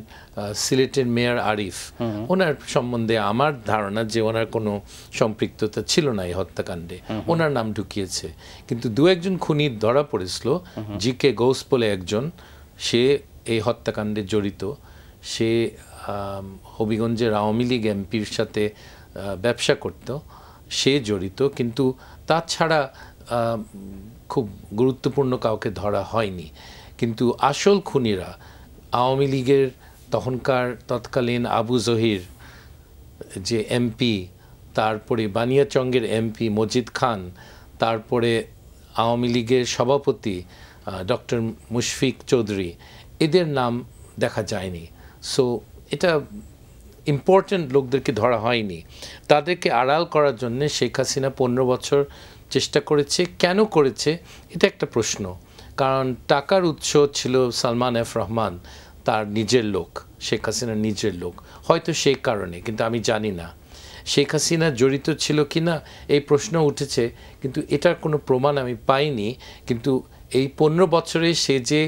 সিলেটের মেয়র আরিফ, ওনার সম্বন্ধে আমার ধারণা যে ওনার কোনো সম্পৃক্ততা ছিল না এই হত্যাকাণ্ডে, ওনার নাম ঢুকিয়েছে। কিন্তু দু একজন খুনি ধরা পড়েছিল, জিকে গৌস বলে একজন, সে এই হত্যাকাণ্ডে জড়িত। সে হবিগঞ্জের আওয়ামী লীগ এমপির সাথে ব্যবসা করত, সে জড়িত, কিন্তু তাছাড়া খুব গুরুত্বপূর্ণ কাউকে ধরা হয়নি। কিন্তু আসল খুনিরা আওয়ামী লীগের তৎকালীন আবু জহির যে এমপি, তারপরে বানিয়াচংয়ের এমপি মজিদ খান, তারপরে আওয়ামী লীগের সভাপতি ডক্টর মুশফিক চৌধুরী, এদের নাম দেখা যায়নি। সো এটা ইম্পর্ট্যান্ট লোকদেরকে ধরা হয়নি। তাদেরকে আড়াল করার জন্য শেখ হাসিনা 15 বছর চেষ্টা করেছে। কেন করেছে এটা একটা প্রশ্ন, কারণ টাকার উৎস ছিল সালমান এফ রহমান, তার নিজের লোক, শেখ হাসিনার নিজের লোক, হয়তো সেই কারণে, কিন্তু আমি জানি না শেখ হাসিনা জড়িত ছিল কি না এই প্রশ্ন উঠেছে, কিন্তু এটার কোনো প্রমাণ আমি পাইনি। কিন্তু এই 15 বছরে সে যে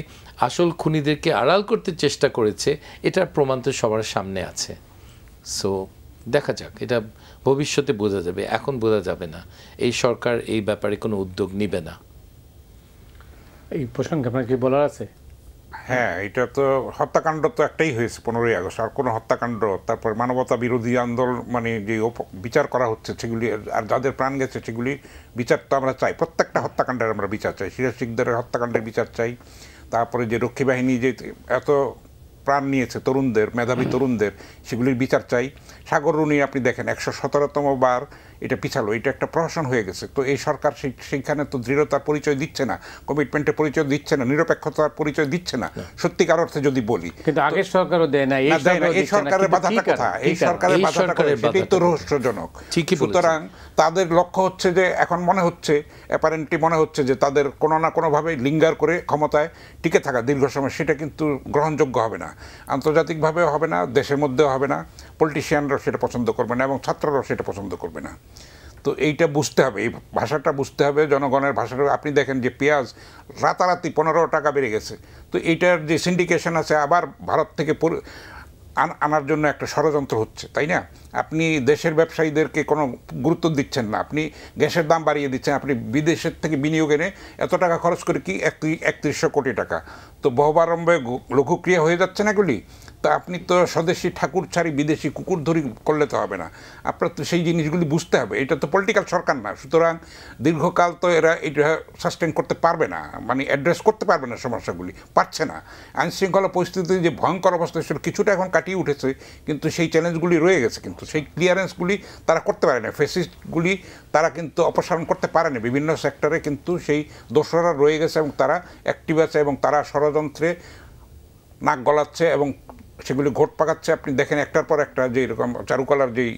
আসল খুনিদেরকে আড়াল করতে চেষ্টা করেছে এটার প্রমাণ তো সবার সামনে আছে। সো দেখা যাক, এটা ভবিষ্যতে বোঝা যাবে, এখন বোঝা যাবে না। এই সরকার এই ব্যাপারে কোনো উদ্যোগ নেবে না। এই প্রসঙ্গে আপনার কি বলার আছে? হ্যাঁ, এটা তো হত্যাকাণ্ড তো একটাই হয়েছে 15ই আগস্ট, আর কোনো হত্যাকাণ্ড, তারপর মানবতা বিরোধী আন্দোলন মানে যে বিচার করা হচ্ছে সেগুলি, আর যাদের প্রাণ গেছে সেগুলি বিচার তো আমরা চাই, প্রত্যেকটা হত্যাকাণ্ডের আমরা বিচার চাই। সিরাজ শিকদারের হত্যাকাণ্ডের বিচার চাই, তারপরে যে রক্ষী বাহিনী যে এত প্রাণ নিয়েছে তরুণদের, মেধাবী তরুণদের, সেগুলির বিচার চাই। সাগর রুনি আপনি দেখেন 117তম বার এটা পিছালো, এটা একটা প্রহসন হয়ে গেছে। তো এই সরকার সেইখানে তো দৃঢ়তার পরিচয় দিচ্ছে না, কমিটমেন্টের পরিচয় দিচ্ছে না, নিরপেক্ষতার পরিচয় দিচ্ছে না, সত্যিকার অর্থে যদি বলি। কিন্তু আগের সরকারও দেয় না, এই সরকারের বাধাটা কোথায়? এই সরকারের বাধাটা কোথায়? সেটাই তো রহস্যজনক। সুতরাং তাদের লক্ষ্য হচ্ছে যে, এখন মনে হচ্ছে অ্যাপারেন্টলি মনে হচ্ছে যে তাদের কোনো না কোনোভাবে লিঙ্গার করে ক্ষমতায় টিকে থাকা দীর্ঘ সময়, সেটা কিন্তু গ্রহণযোগ্য হবে না, আন্তর্জাতিকভাবেও হবে না, দেশের মধ্যেও হবে না, পলিটিশিয়ানরাও সেটা পছন্দ করবে না এবং ছাত্ররাও সেটা পছন্দ করবে না। তো এইটা বুঝতে হবে, এই ভাষাটা বুঝতে হবে, জনগণের ভাষাটা। আপনি দেখেন যে পেঁয়াজ রাতারাতি 15 টাকা বেড়ে গেছে, তো এইটার যে সিন্ডিকেশন আছে আবার ভারত থেকে আনার জন্য একটা ষড়যন্ত্র হচ্ছে, তাই না? আপনি দেশের ব্যবসায়ীদেরকে কোনো গুরুত্ব দিচ্ছেন না, আপনি গ্যাসের দাম বাড়িয়ে দিচ্ছেন, আপনি বিদেশের থেকে বিনিয়োগ এনে এত টাকা খরচ করে কি 3100 কোটি টাকা, তো বহুবারম্ভে লঘুক্রিয়া হয়ে যাচ্ছে না এগুলি। তা আপনি তো স্বদেশী ঠাকুর ছাড়ি বিদেশি কুকুর ধরি করলে তো হবে না, আপনার তো সেই জিনিসগুলি বুঝতে হবে। এটা তো পলিটিক্যাল সরকার না, সুতরাং দীর্ঘকাল তো এরা এটা সাস্টেন করতে পারবে না, মানে অ্যাড্রেস করতে পারবে না, সমস্যাগুলি পারছে না। আইনশৃঙ্খলা পরিস্থিতি যে ভয়ঙ্কর অবস্থা ছিল কিছুটা এখন কাটিয়ে উঠেছে, কিন্তু সেই চ্যালেঞ্জগুলি রয়ে গেছে, কিন্তু সেই ক্লিয়ারেন্সগুলি তারা করতে পারে না। ফেসিস্টগুলি তারা কিন্তু অপসারণ করতে পারে না, বিভিন্ন সেক্টরে কিন্তু সেই দোসররা রয়ে গেছে এবং তারা অ্যাক্টিভ আছে এবং তারা ষড়যন্ত্রে নাক গলাচ্ছে এবং সেগুলি ঘোট পাকাচ্ছে। আপনি দেখেন একটার পর একটা যে এরকম চারুকলার যেই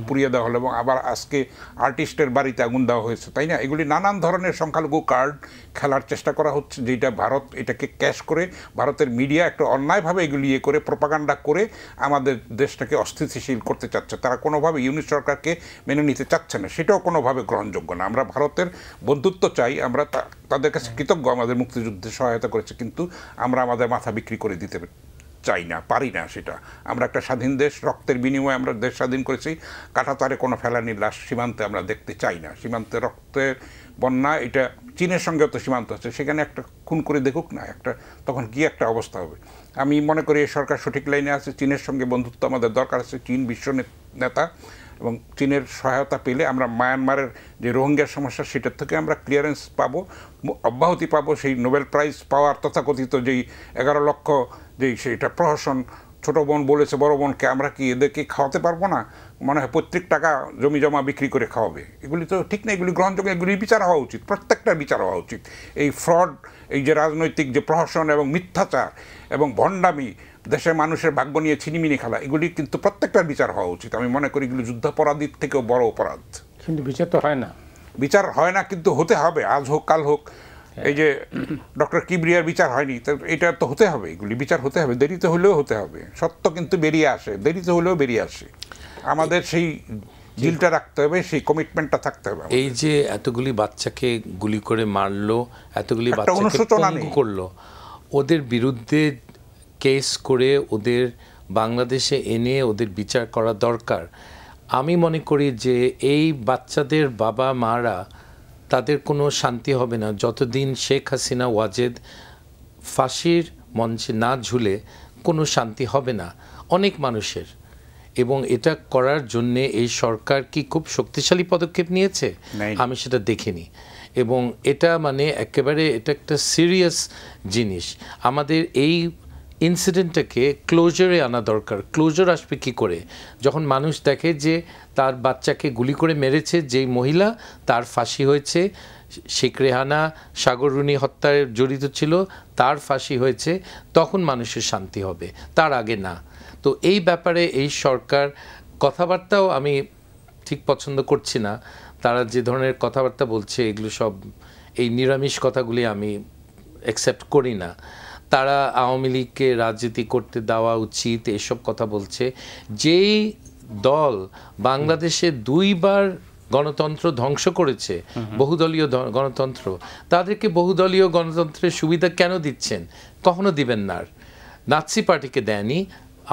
পুড়িয়ে দেওয়া হলো এবং আবার আজকে আর্টিস্টের বাড়িতে আগুন দেওয়া হয়েছে, তাই না? এগুলি নানান ধরনের সংখ্যালঘু কার্ড খেলার চেষ্টা করা হচ্ছে, যেটা ভারত এটাকে ক্যাশ করে, ভারতের মিডিয়া একটা অন্যায়ভাবে এগুলি করে প্রপাগান্ডা করে আমাদের দেশটাকে অস্থিতিশীল করতে চাচ্ছে। তারা কোনোভাবে ইউনিট সরকারকে মেনে নিতে চাচ্ছে না, সেটাও কোনোভাবে গ্রহণযোগ্য না। আমরা ভারতের বন্ধুত্ব চাই, আমরা তাদের কাছে কৃতজ্ঞ, আমাদের মুক্তিযুদ্ধে সহায়তা করেছে, কিন্তু আমরা আমাদের মাথা বিক্রি করে দিতে চাই না, পারি না সেটা। আমরা একটা স্বাধীন দেশ, রক্তের বিনিময়ে আমরা দেশ স্বাধীন করেছি, কাঁটাতারে কোনো ফেলানির লাশ সীমান্তে আমরা দেখতে চাই না। সীমান্তে রক্তের বন্যা, এটা চীনের সঙ্গেও তো সীমান্ত আছে, সেখানে একটা খুন করে দেখুক না, একটা তখন কি একটা অবস্থা হবে। আমি মনে করি এই সরকার সঠিক লাইনে আছে, চীনের সঙ্গে বন্ধুত্ব আমাদের দরকার আছে। চীন বিশ্ব নেতা এবং চীনের সহায়তা পেলে আমরা মায়ানমারের যে রোহিঙ্গার সমস্যা সেটার থেকে আমরা ক্লিয়ারেন্স পাবো, অব্যাহতি পাবো। সেই নোবেল প্রাইজ পাওয়ার তথাকথিত যেই 11 লক্ষ যেই সেটা প্রহসন, ছোটো বোন বলেছে বড় বোনকে, আমরা কি এদেরকে খাওয়াতে পারবো না? মনে হয় প্রত্যেক টাকা জমি জমা বিক্রি করে খাওয়াবে। এগুলি তো ঠিক না, এগুলি গ্রহণযোগ্য, এগুলি বিচার হওয়া উচিত, প্রত্যেকটার বিচার হওয়া উচিত। এই ফ্রড, এই যে রাজনৈতিক যে প্রহসন এবং মিথ্যাচার এবং ভণ্ডামি, দেশের মানুষের ভাগ্য নিয়ে ছিনিমিনি খেলা, এগুলি কিন্তু প্রত্যেকটার বিচার হওয়া উচিত। আমি মনে করি এগুলি যুদ্ধাপরাধীর থেকেও বড় অপরাধ। কিন্তু বিচার তো হয় না, বিচার হয় না, কিন্তু হতে হবে, আজ হোক কাল হোক। এই যে ডক্টর কিবরিয়ার বিচার হয়নি, তো এটা তো হতে হবে, এগুলি বিচার হতে হবে, দেরিতে হলেও হতে হবে। সত্য কিন্তু বেরিয়ে আসে, দেরিতে হলেও বেরিয়ে আসে। আমাদের সেই জিলটা রাখতে হবে, সেই কমিটমেন্টটা থাকতে হবে। এই যে এতগুলি বাচ্চাকে গুলি করে মারলো, এতগুলি বাচ্চাকে পঙ্গু করলো, ওদের বিরুদ্ধে কেস করে ওদের বাংলাদেশে এনে ওদের বিচার করা দরকার। আমি মনে করি যে এই বাচ্চাদের বাবা মারা, তাদের কোনো শান্তি হবে না যতদিন শেখ হাসিনা ওয়াজেদ ফাঁসির মঞ্চে না ঝুলে, কোনো শান্তি হবে না অনেক মানুষের। এবং এটা করার জন্যে এই সরকার কি খুব শক্তিশালী পদক্ষেপ নিয়েছে? আমি সেটা দেখিনি। এবং এটা মানে একেবারে এটা একটা সিরিয়াস জিনিস। আমাদের এই ইনসিডেন্টটাকে ক্লোজারে আনা দরকার। ক্লোজার আসবে কি করে? যখন মানুষ দেখে যে তার বাচ্চাকে গুলি করে মেরেছে যেই মহিলা, তার ফাঁসি হয়েছে, শেখ রেহানা সাগররুনি হত্যায় জড়িত ছিল, তার ফাঁসি হয়েছে, তখন মানুষের শান্তি হবে, তার আগে না। তো এই ব্যাপারে এই সরকার কথাবার্তাও আমি ঠিক পছন্দ করছি না। তারা যে ধরনের কথাবার্তা বলছে, এগুলো সব এই নিরামিষ কথাগুলি আমি অ্যাকসেপ্ট করি না। তারা আওয়ামী লীগকে রাজনীতি করতে দেওয়া উচিত এসব কথা বলছে। যেই দল বাংলাদেশে 2 বার গণতন্ত্র ধ্বংস করেছে, বহুদলীয় গণতন্ত্র, তাদেরকে বহুদলীয় গণতন্ত্রের সুবিধা কেন দিচ্ছেন? কখনো দিবেন না। নাৎসি পার্টিকে দেয়নি,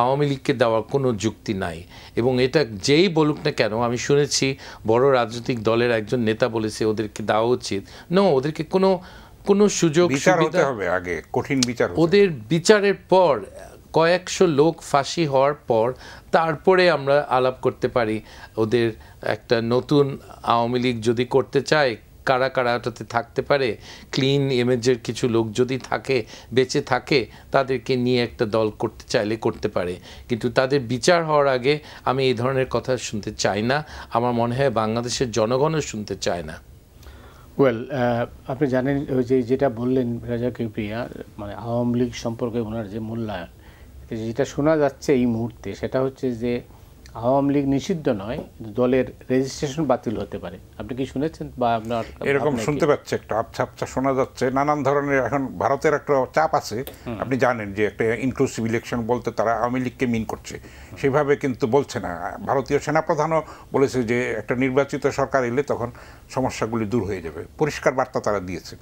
আওয়ামী লীগকে দেওয়ার কোনো যুক্তি নাই। এবং এটা যেই বলুক না কেন, আমি শুনেছি বড় রাজনৈতিক দলের একজন নেতা বলেছে ওদেরকে দেওয়া উচিত। ওদেরকে কোনো সুযোগ সুবিধা হবে, আগে কঠিন বিচার, ওদের বিচারের পর কয়েকশো লোক ফাঁসি হওয়ার পর তারপরে আমরা আলাপ করতে পারি। ওদের একটা নতুন আওয়ামী লীগ যদি করতে চায়, কারা কারা ওটাতে থাকতে পারে, ক্লিন ইমেজের কিছু লোক যদি থাকে, বেঁচে থাকে, তাদেরকে নিয়ে একটা দল করতে চাইলে করতে পারে। কিন্তু তাদের বিচার হওয়ার আগে আমি এই ধরনের কথা শুনতে চাই না। আমার মনে হয় বাংলাদেশের জনগণও শুনতে চায় না। আপনি জানেন ওই যেটা বললেন রাজা কিবরিয়া, মানে আওয়ামী লীগ সম্পর্কে ওনার যে মূল্যায়ন, যেটা শোনা যাচ্ছে এই মুহূর্তে সেটা হচ্ছে যে আওয়ামী লীগ নিষিদ্ধ নয়, দলের রেজিস্ট্রেশন বাতিল হতে পারে। আপনি কি শুনেছেন বা আপনার এরকম শুনতে পাচ্ছে? একটা আবছা আবছা শোনা যাচ্ছে, নানান ধরনের। এখন ভারতের একটা চাপ আছে, আপনি জানেন যে একটা ইনক্লুসিভ ইলেকশন বলতে তারা আওয়ামী লীগকে মিন করছে, সেভাবে কিন্তু বলছে না। ভারতীয় সেনাপ্রধানও বলেছে যে একটা নির্বাচিত সরকার এলে তখন সমস্যাগুলি দূর হয়ে যাবে, পরিষ্কার বার্তা তারা দিয়েছে।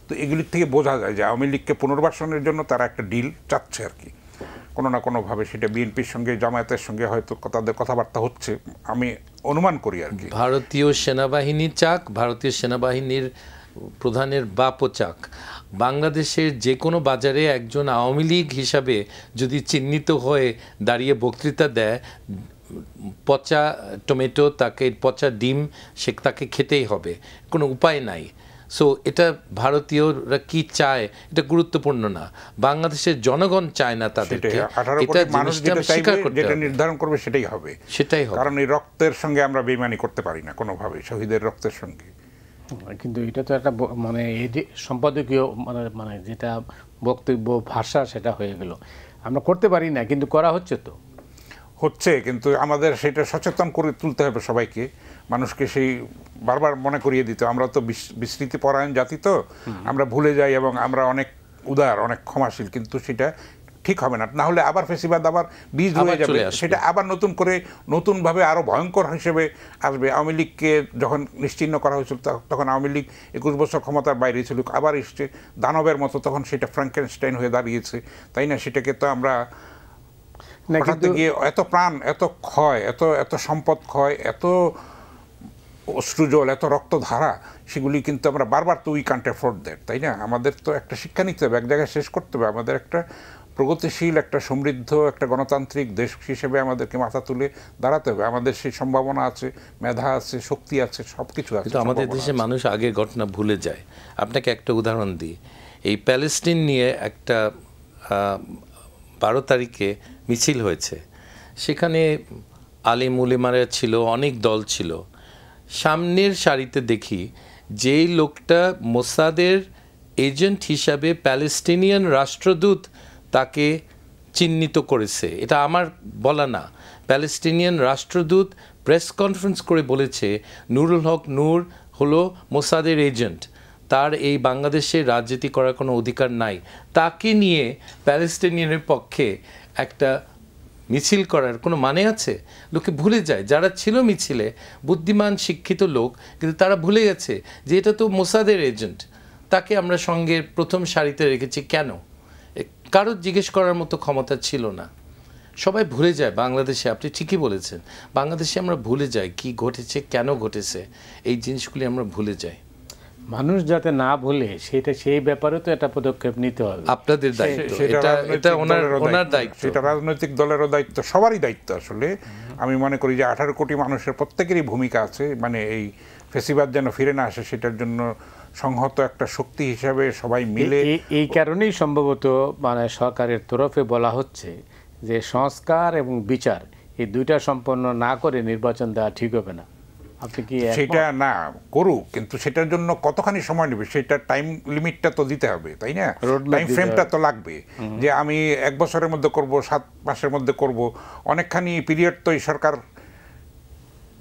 তো এগুলির থেকে বোঝা যায় যে আওয়ামী লীগকে পুনর্বাসনের জন্য তারা একটা ডিল চাচ্ছে আর কি, কোনো না কোনোভাবে। সেটা বিএনপির সঙ্গে, জামায়াতের সঙ্গে হয়তো তাদের কথাবার্তা হচ্ছে, আমি অনুমান করি আর কি। ভারতীয় সেনাবাহিনী চাক, ভারতীয় সেনাবাহিনীর প্রধানের বাপচাক। বাংলাদেশের যে কোনো বাজারে একজন আওয়ামী লীগ হিসাবে যদি চিহ্নিত হয়ে দাঁড়িয়ে বক্তৃতা দেয়, পচা টমেটো, তাকে পচা ডিম, সে তাকে খেতেই হবে, কোনো উপায় নাই। সো এটা ভারতীয়রা কি চায় এটা গুরুত্বপূর্ণ না, বাংলাদেশের জনগণ চায় না তাদেরকে। 18 কোটি মানুষ যেটা নির্ধারণ করবে সেটাই হবে, কারণ এই রক্তের সঙ্গে আমরা বেইমানি করতে পারি না কোনোভাবে, শহীদের রক্তের সঙ্গে। কিন্তু এটা তো একটা মানে এই যে সম্পাদকীয় মানে যেটা বক্তব্য ভাষা সেটা হয়ে গেল, আমরা করতে পারি না, কিন্তু করা হচ্ছে তো হচ্ছে, কিন্তু আমাদের সেটা সচেতন করে তুলতে হবে সবাইকে, মানুষকে সেই বারবার মনে করিয়ে দিতে। আমরা তো বিস্মৃতি পরায়ণ জাতি, তো আমরা ভুলে যাই এবং আমরা অনেক উদার, অনেক ক্ষমাশীল, কিন্তু সেটা ঠিক হবে না। না হলে আবার ফেসিবাদ আবার বীজ হয়ে যাবে, সেটা আবার নতুন করে নতুনভাবে আরও ভয়ঙ্কর হিসেবে আসবে। আওয়ামী লীগকে যখন নিশ্চিহ্ন করা হয়েছিল তখন আওয়ামী লীগ 21 বছর ক্ষমতার বাইরে ছিল, আবার এসছে দানবের মতো, তখন সেটা ফ্র্যাঙ্কেনস্টাইন হয়ে দাঁড়িয়েছে, তাই না? সেটাকে তো আমরা গিয়ে এত প্রাণ, এত ক্ষয়, এত সম্পদ ক্ষয়, এত অশ্রুজল, এত রক্তধারা, সেগুলি কিন্তু আমরা বারবার তো উই কান্ট অ্যাফোর্ড দ্যাট, তাই না? আমাদের তো একটা শিক্ষা নিতে হবে, এক জায়গায় শেষ করতে হবে। আমাদের একটা প্রগতিশীল, একটা সমৃদ্ধ, একটা গণতান্ত্রিক দেশ হিসেবে আমাদেরকে মাথা তুলে দাঁড়াতে হবে। আমাদের সেই সম্ভাবনা আছে, মেধা আছে, শক্তি আছে, সব কিছু আছে। কিন্তু আমাদের দেশে মানুষ আগের ঘটনা ভুলে যায়। আপনাকে একটা উদাহরণ দিই, এই প্যালেস্টিন নিয়ে একটা 12 তারিখে মিছিল হয়েছে, সেখানে আলিম উলেমারা ছিল, অনেক দল ছিল। সামনের সারিতে দেখি যেই লোকটা মোসাদের এজেন্ট হিসাবে প্যালেস্টিনিয়ান রাষ্ট্রদূত তাকে চিহ্নিত করেছে, এটা আমার বলা না, প্যালেস্টিনিয়ান রাষ্ট্রদূত প্রেস কনফারেন্স করে বলেছে নুরুল হক নূর হলো মোসাদের এজেন্ট, তার এই বাংলাদেশে রাজনীতি করার কোনো অধিকার নাই। তাকে নিয়ে প্যালেস্টিনিয়ানের পক্ষে একটা মিছিল করার কোনো মানে আছে? লোকে ভুলে যায়, যারা ছিল মিছিলে বুদ্ধিমান শিক্ষিত লোক, কিন্তু তারা ভুলে গেছে যে এটা তো মোসাদের এজেন্ট, তাকে আমরা সঙ্গে প্রথম সারিতে রেখেছি কেন? কারো জিজ্ঞেস করার মতো ক্ষমতা ছিল না। সবাই ভুলে যায় বাংলাদেশে, আপনি ঠিকই বলেছেন, বাংলাদেশে আমরা ভুলে যাই কি ঘটেছে, কেন ঘটেছে, এই জিনিসগুলি আমরা ভুলে যাই। মানুষ যাতে না ভুলে সেটা, সেই ব্যাপারে তো একটা পদক্ষেপ নিতে হবে, আপনাদের দায়িত্ব, এটা ওনার দায়িত্ব, সেটা রাজনৈতিক দলেরও দায়িত্ব, সবারই দায়িত্ব। আসলে আমি মনে করি যে 18 কোটি মানুষের প্রত্যেকেরই ভূমিকা আছে, মানে এই ফেসিবাদ যেন ফিরে না আসে সেটার জন্য সংহত একটা শক্তি হিসাবে সবাই মিলে। এই কারণেই সম্ভবত মানে সরকারের তরফে বলা হচ্ছে যে সংস্কার এবং বিচার এই দুইটা সম্পন্ন না করে নির্বাচন দেওয়া ঠিক হবে না। আপনি কি সেটা না করুক, কিন্তু সেটার জন্য কতখানি সময় নেবে সেটা টাইম লিমিটটা তো দিতে হবে, তাই না? টাইম ফ্রেমটা তো লাগবে, যে আমি 1 বছরের মধ্যে করব, 7 মাসের মধ্যে করব, অনেকখানি পিরিয়ড তো এই সরকার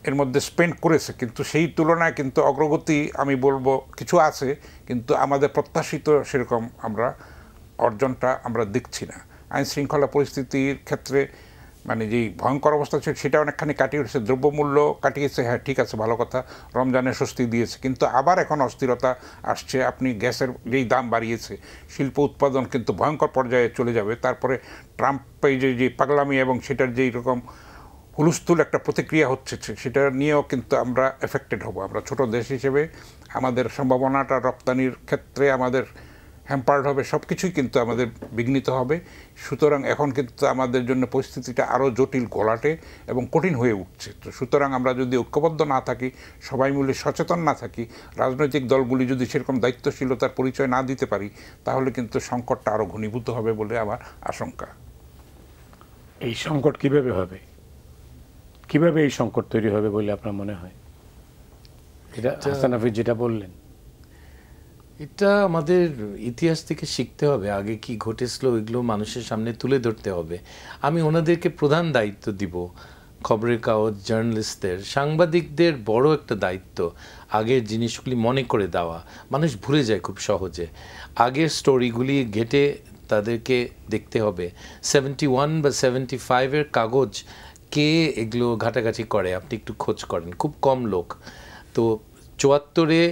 এর মধ্যে স্পেন্ড করেছে, কিন্তু সেই তুলনায় কিন্তু অগ্রগতি আমি বলবো কিছু আছে, কিন্তু আমাদের প্রত্যাশিত সেরকম আমরা অর্জনটা আমরা দেখছি না। আইন শৃঙ্খলা পরিস্থিতির ক্ষেত্রে মানে যেই ভয়ঙ্কর অবস্থা ছিল সেটা অনেকখানি কাটিয়ে উঠেছে, দ্রব্যমূল্য কাটিয়েছে, হ্যাঁ ঠিক আছে, ভালো কথা, রমজানের স্বস্তি দিয়েছে, কিন্তু আবার এখন অস্থিরতা আসছে। আপনি গ্যাসের যেই দাম বাড়িয়েছে, শিল্প উৎপাদন কিন্তু ভয়ঙ্কর পর্যায়ে চলে যাবে। তারপরে ট্রাম্পের যে পাগলামি এবং সেটার যেই রকম হুলস্থুল একটা প্রতিক্রিয়া হচ্ছে, সেটা নিয়েও কিন্তু আমরা এফেক্টেড হব। আমরা ছোট দেশ হিসেবে আমাদের সম্ভাবনাটা রপ্তানির ক্ষেত্রে আমাদের হ্যাম্পার্ড হবে, সব কিছুই কিন্তু আমাদের বিঘ্নিত হবে। সুতরাং এখন কিন্তু আমাদের জন্য পরিস্থিতিটা আরও জটিল, ঘোলাটে এবং কঠিন হয়ে উঠছে। তো সুতরাং আমরা যদি ঐক্যবদ্ধ না থাকি, সবাই মিলে সচেতন না থাকি, রাজনৈতিক দলগুলি যদি সেরকম দায়িত্বশীলতার পরিচয় না দিতে পারি, তাহলে কিন্তু সংকটটা আরও ঘনীভূত হবে বলে আমার আশঙ্কা। এই সংকট কিভাবে হবে, কিভাবে এই সংকট তৈরি হবে বলে আপনার মনে হয়? এটা হাসান হাফিজ যেটা বললেন, এটা আমাদের ইতিহাস থেকে শিখতে হবে, আগে কি ঘটেছিল ওইগুলো মানুষের সামনে তুলে ধরতে হবে। আমি ওনাদেরকে প্রধান দায়িত্ব দিব, খবরের কাগজ জার্নালিস্টদের, সাংবাদিকদের বড় একটা দায়িত্ব আগের জিনিসগুলি মনে করে দেওয়া। মানুষ ভুলে যায় খুব সহজে, আগের স্টোরিগুলি ঘেটে তাদেরকে দেখতে হবে। 71 বা 75-এর কাগজ কে এগুলো ঘাটাঘাটি করে, আপনি একটু খোঁজ করেন, খুব কম লোক। তো 74-এ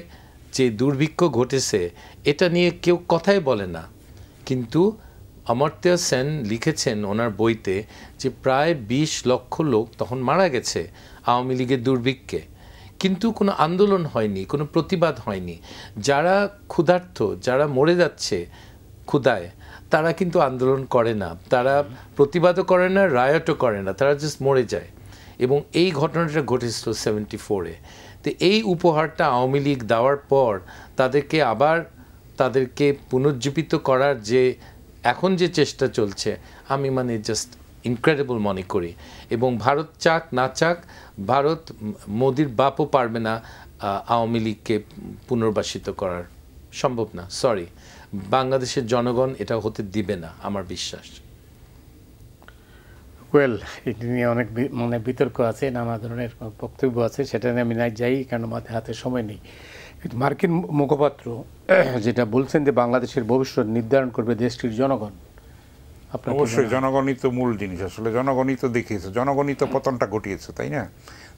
যে দুর্ভিক্ষ ঘটেছে এটা নিয়ে কেউ কথাই বলে না, কিন্তু অমর্ত্য সেন লিখেছেন ওনার বইতে যে প্রায় 20 লক্ষ লোক তখন মারা গেছে আওয়ামী লীগের দুর্ভিক্ষে। কিন্তু কোনো আন্দোলন হয়নি, কোনো প্রতিবাদ হয়নি। যারা ক্ষুধার্ত, যারা মরে যাচ্ছে ক্ষুধায়, তারা কিন্তু আন্দোলন করে না, তারা প্রতিবাদও করে না, রায়টও করে না, তারা জাস্ট মরে যায়। এবং এই ঘটনাটা ঘটেছিল 74-এ। তো এই উপহারটা আওয়ামী লীগ দেওয়ার পর তাদেরকে পুনর্জীবিত করার যে এখন যে চেষ্টা চলছে, আমি মানে জাস্ট ইনক্রেডিবল মনে করি। এবং ভারত চাক না চাক, ভারত মোদির বাপও পারবে না আওয়ামী লীগকে পুনর্বাসিত করার, সম্ভব না। সরি, বাংলাদেশের জনগণ এটা হতে দিবে না, আমার বিশ্বাস। ওয়েল, এটি নিয়ে অনেক মানে বিতর্ক আছে, নানা ধরনের বক্তব্য আছে, সেটা নিয়ে আমি নাই যাই, কারণ আমাদের হাতে সময় নেই। কিন্তু মার্কিন মুখপাত্র যেটা বলছেন যে বাংলাদেশের ভবিষ্যৎ নির্ধারণ করবে দেশটির জনগণ। অবশ্যই জনগণই তো মূল জিনিস, আসলে জনগণই তো দেখিয়েছে, জনগণই তো পতনটা ঘটিয়েছে, তাই না?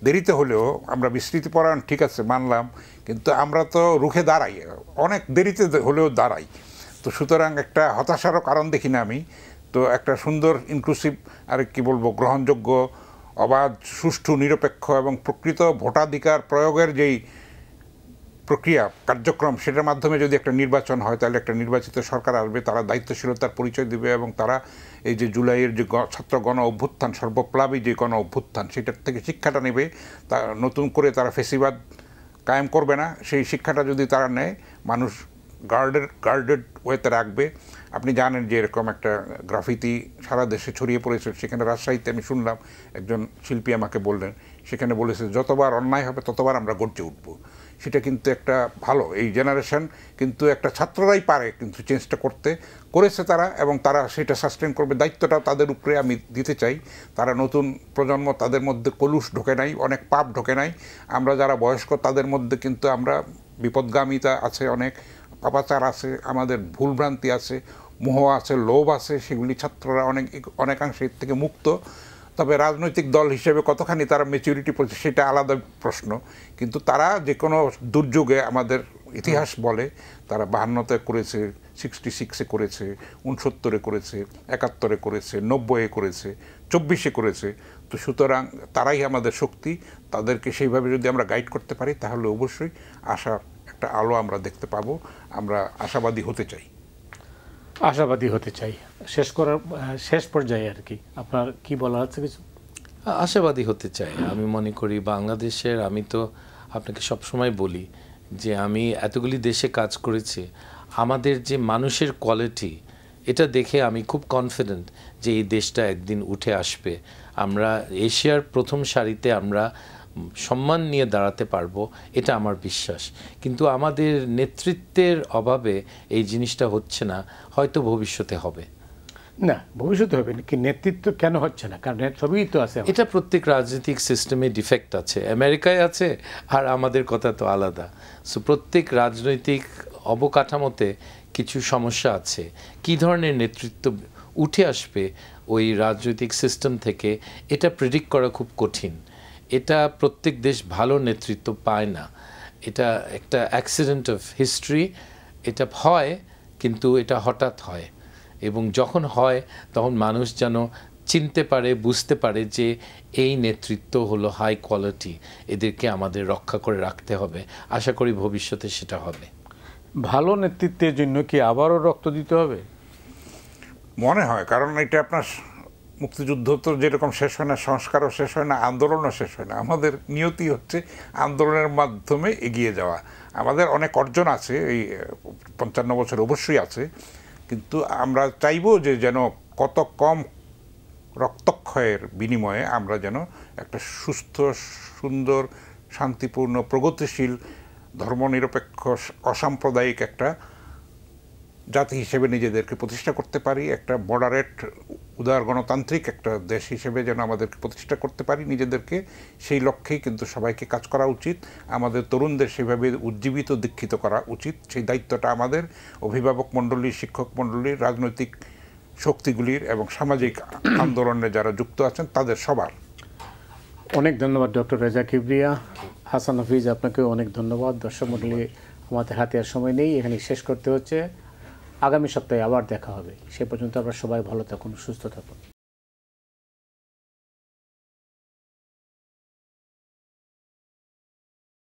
দেরিতে হলেও আমরা বিস্তৃতিপরায়ণ ঠিক আছে মানলাম, কিন্তু আমরা তো রুখে দাঁড়াই, অনেক দেরিতে হলেও দাঁড়াই। তো সুতরাং একটা হতাশারও কারণ দেখি না আমি। তো একটা সুন্দর ইনক্লুসিভ আর কি বলবো, গ্রহণযোগ্য, অবাধ, সুষ্ঠু, নিরপেক্ষ এবং প্রকৃত ভোটাধিকার প্রয়োগের যেই প্রক্রিয়া কার্যক্রম, সেটার মাধ্যমে যদি একটা নির্বাচন হয়, তাহলে একটা নির্বাচিত সরকার আসবে, তারা দায়িত্বশীলতার পরিচয় দেবে এবং তারা এই যে জুলাইয়ের যে ছাত্র গণ অভ্যুত্থান, সর্বপ্লাবী যে গণ অভ্যুত্থান, সেটার থেকে শিক্ষাটা নেবে। তা নতুন করে তারা ফেসিবাদ কায়েম করবে না। সেই শিক্ষাটা যদি তারা নেয়, মানুষ গার্ডেড ওয়েতে রাখবে। আপনি জানেন যে এরকম একটা গ্রাফিতি সারা দেশে ছড়িয়ে পড়েছে, সেখানে রাজশাহীতে আমি শুনলাম একজন শিল্পী আমাকে বললেন, সেখানে বলেছে যতবার অন্যায় হবে ততবার আমরা গর্জে উঠবো। সেটা কিন্তু একটা ভালো, এই জেনারেশন কিন্তু একটা ছাত্ররাই পারে কিন্তু চেঞ্জটা করেছে তারা, এবং তারা সেটা সাস্টেন করবে। দায়িত্বটা তাদের উপরে আমি দিতে চাই। তারা নতুন প্রজন্ম, তাদের মধ্যে কলুষ ঢোকে নাই, অনেক পাপ ঢোকে নাই। আমরা যারা বয়স্ক তাদের মধ্যে কিন্তু আমরা বিপদগামিতা আছে, অনেক পাপাচার আছে, আমাদের ভুলভ্রান্তি আছে, মোহ আছে, লোভ আছে, সেগুলি ছাত্ররা অনেকাংশে এর থেকে মুক্ত। তবে রাজনৈতিক দল হিসেবে কতখানি তারা ম্যাচুরিটি পড়ছে সেটা আলাদা প্রশ্ন। কিন্তু তারা যে কোনো দুর্যোগে, আমাদের ইতিহাস বলে, তারা 52-তে করেছে, 66-এ করেছে, 69-এ করেছে, 71-এ করেছে, 90-এ করেছে, 24-এ করেছে। তো সুতরাং তারাই আমাদের শক্তি। তাদেরকে সেইভাবে যদি আমরা গাইড করতে পারি, তাহলে অবশ্যই আশার একটা আলো আমরা দেখতে পাবো। আমরা আশাবাদী হতে চাই। শেষ পর্যায়ে আর কি আপনার কি বলা হচ্ছে কিছু? আশাবাদী হতে চাই। আমি মনে করি বাংলাদেশের, আমি তো আপনাকে সবসময় বলি যে আমি এতগুলি দেশে কাজ করেছি, আমাদের যে মানুষের কোয়ালিটি, এটা দেখে আমি খুব কনফিডেন্ট যে এই দেশটা একদিন উঠে আসবে। আমরা এশিয়ার প্রথম সারিতে আমরা সম্মান নিয়ে দাঁড়াতে পারবো, এটা আমার বিশ্বাস। কিন্তু আমাদের নেতৃত্বের অভাবে এই জিনিসটা হচ্ছে না, হয়তো ভবিষ্যতে হবে। না, ভবিষ্যতে হবে কি, নেতৃত্ব কেন হচ্ছে না? কারণ সবই তো আছে। এটা প্রত্যেক রাজনৈতিক সিস্টেমে ডিফেক্ট আছে, আমেরিকায় আছে, আর আমাদের কথা তো আলাদা। সো প্রত্যেক রাজনৈতিক অবকাঠামোতে কিছু সমস্যা আছে। কি ধরনের নেতৃত্ব উঠে আসবে ওই রাজনৈতিক সিস্টেম থেকে, এটা প্রেডিক্ট করা খুব কঠিন। এটা প্রত্যেক দেশ ভালো নেতৃত্ব পায় না, এটা একটা অ্যাক্সিডেন্ট অফ হিস্ট্রি। এটা হয়, কিন্তু এটা হঠাৎ হয়, এবং যখন হয় তখন মানুষ যেন চিনতে পারে, বুঝতে পারে যে এই নেতৃত্ব হলো হাই কোয়ালিটি, এদেরকে আমাদের রক্ষা করে রাখতে হবে। আশা করি ভবিষ্যতে সেটা হবে। ভালো নেতৃত্বের জন্য কি আবারও রক্ত দিতে হবে? মনে হয়, কারণ এটা আপনার মুক্তিযুদ্ধ তো যেরকম শেষ হয় না, সংস্কারও শেষ হয় না, আন্দোলনও শেষ হয় না। আমাদের নিয়তি হচ্ছে আন্দোলনের মাধ্যমে এগিয়ে যাওয়া। আমাদের অনেক অর্জন আছে, এই 55 বছর অবশ্যই আছে, কিন্তু আমরা চাইবো যে যেন কত কম রক্তক্ষয়ের বিনিময়ে আমরা যেন একটা সুস্থ, সুন্দর, শান্তিপূর্ণ, প্রগতিশীল, ধর্মনিরপেক্ষ, অসাম্প্রদায়িক একটা জাতি হিসেবে নিজেদেরকে প্রতিষ্ঠা করতে পারি। একটা মডারেট, উদার, গণতান্ত্রিক একটা দেশ হিসেবে যেন আমাদেরকে প্রতিষ্ঠা করতে পারি নিজেদেরকে। সেই লক্ষ্যেই কিন্তু সবাইকে কাজ করা উচিত। আমাদের তরুণদের সেভাবে উজ্জীবিত, দীক্ষিত করা উচিত। সেই দায়িত্বটা আমাদের অভিভাবক মণ্ডলী, শিক্ষক মণ্ডলীর, রাজনৈতিক শক্তিগুলির এবং সামাজিক আন্দোলনে যারা যুক্ত আছেন তাদের সবার। অনেক ধন্যবাদ ডক্টর রেজা কিবরিয়া। হাসান হাফিজ, আপনাকেও অনেক ধন্যবাদ। দর্শক মণ্ডলী, আমাদের হাতে আর সময় নেই, এখানে শেষ করতে হচ্ছে। আগামী সপ্তাহে আবার দেখা হবে। সে পর্যন্ত আপনারা সবাই ভালো থাকুন, সুস্থ থাকুন।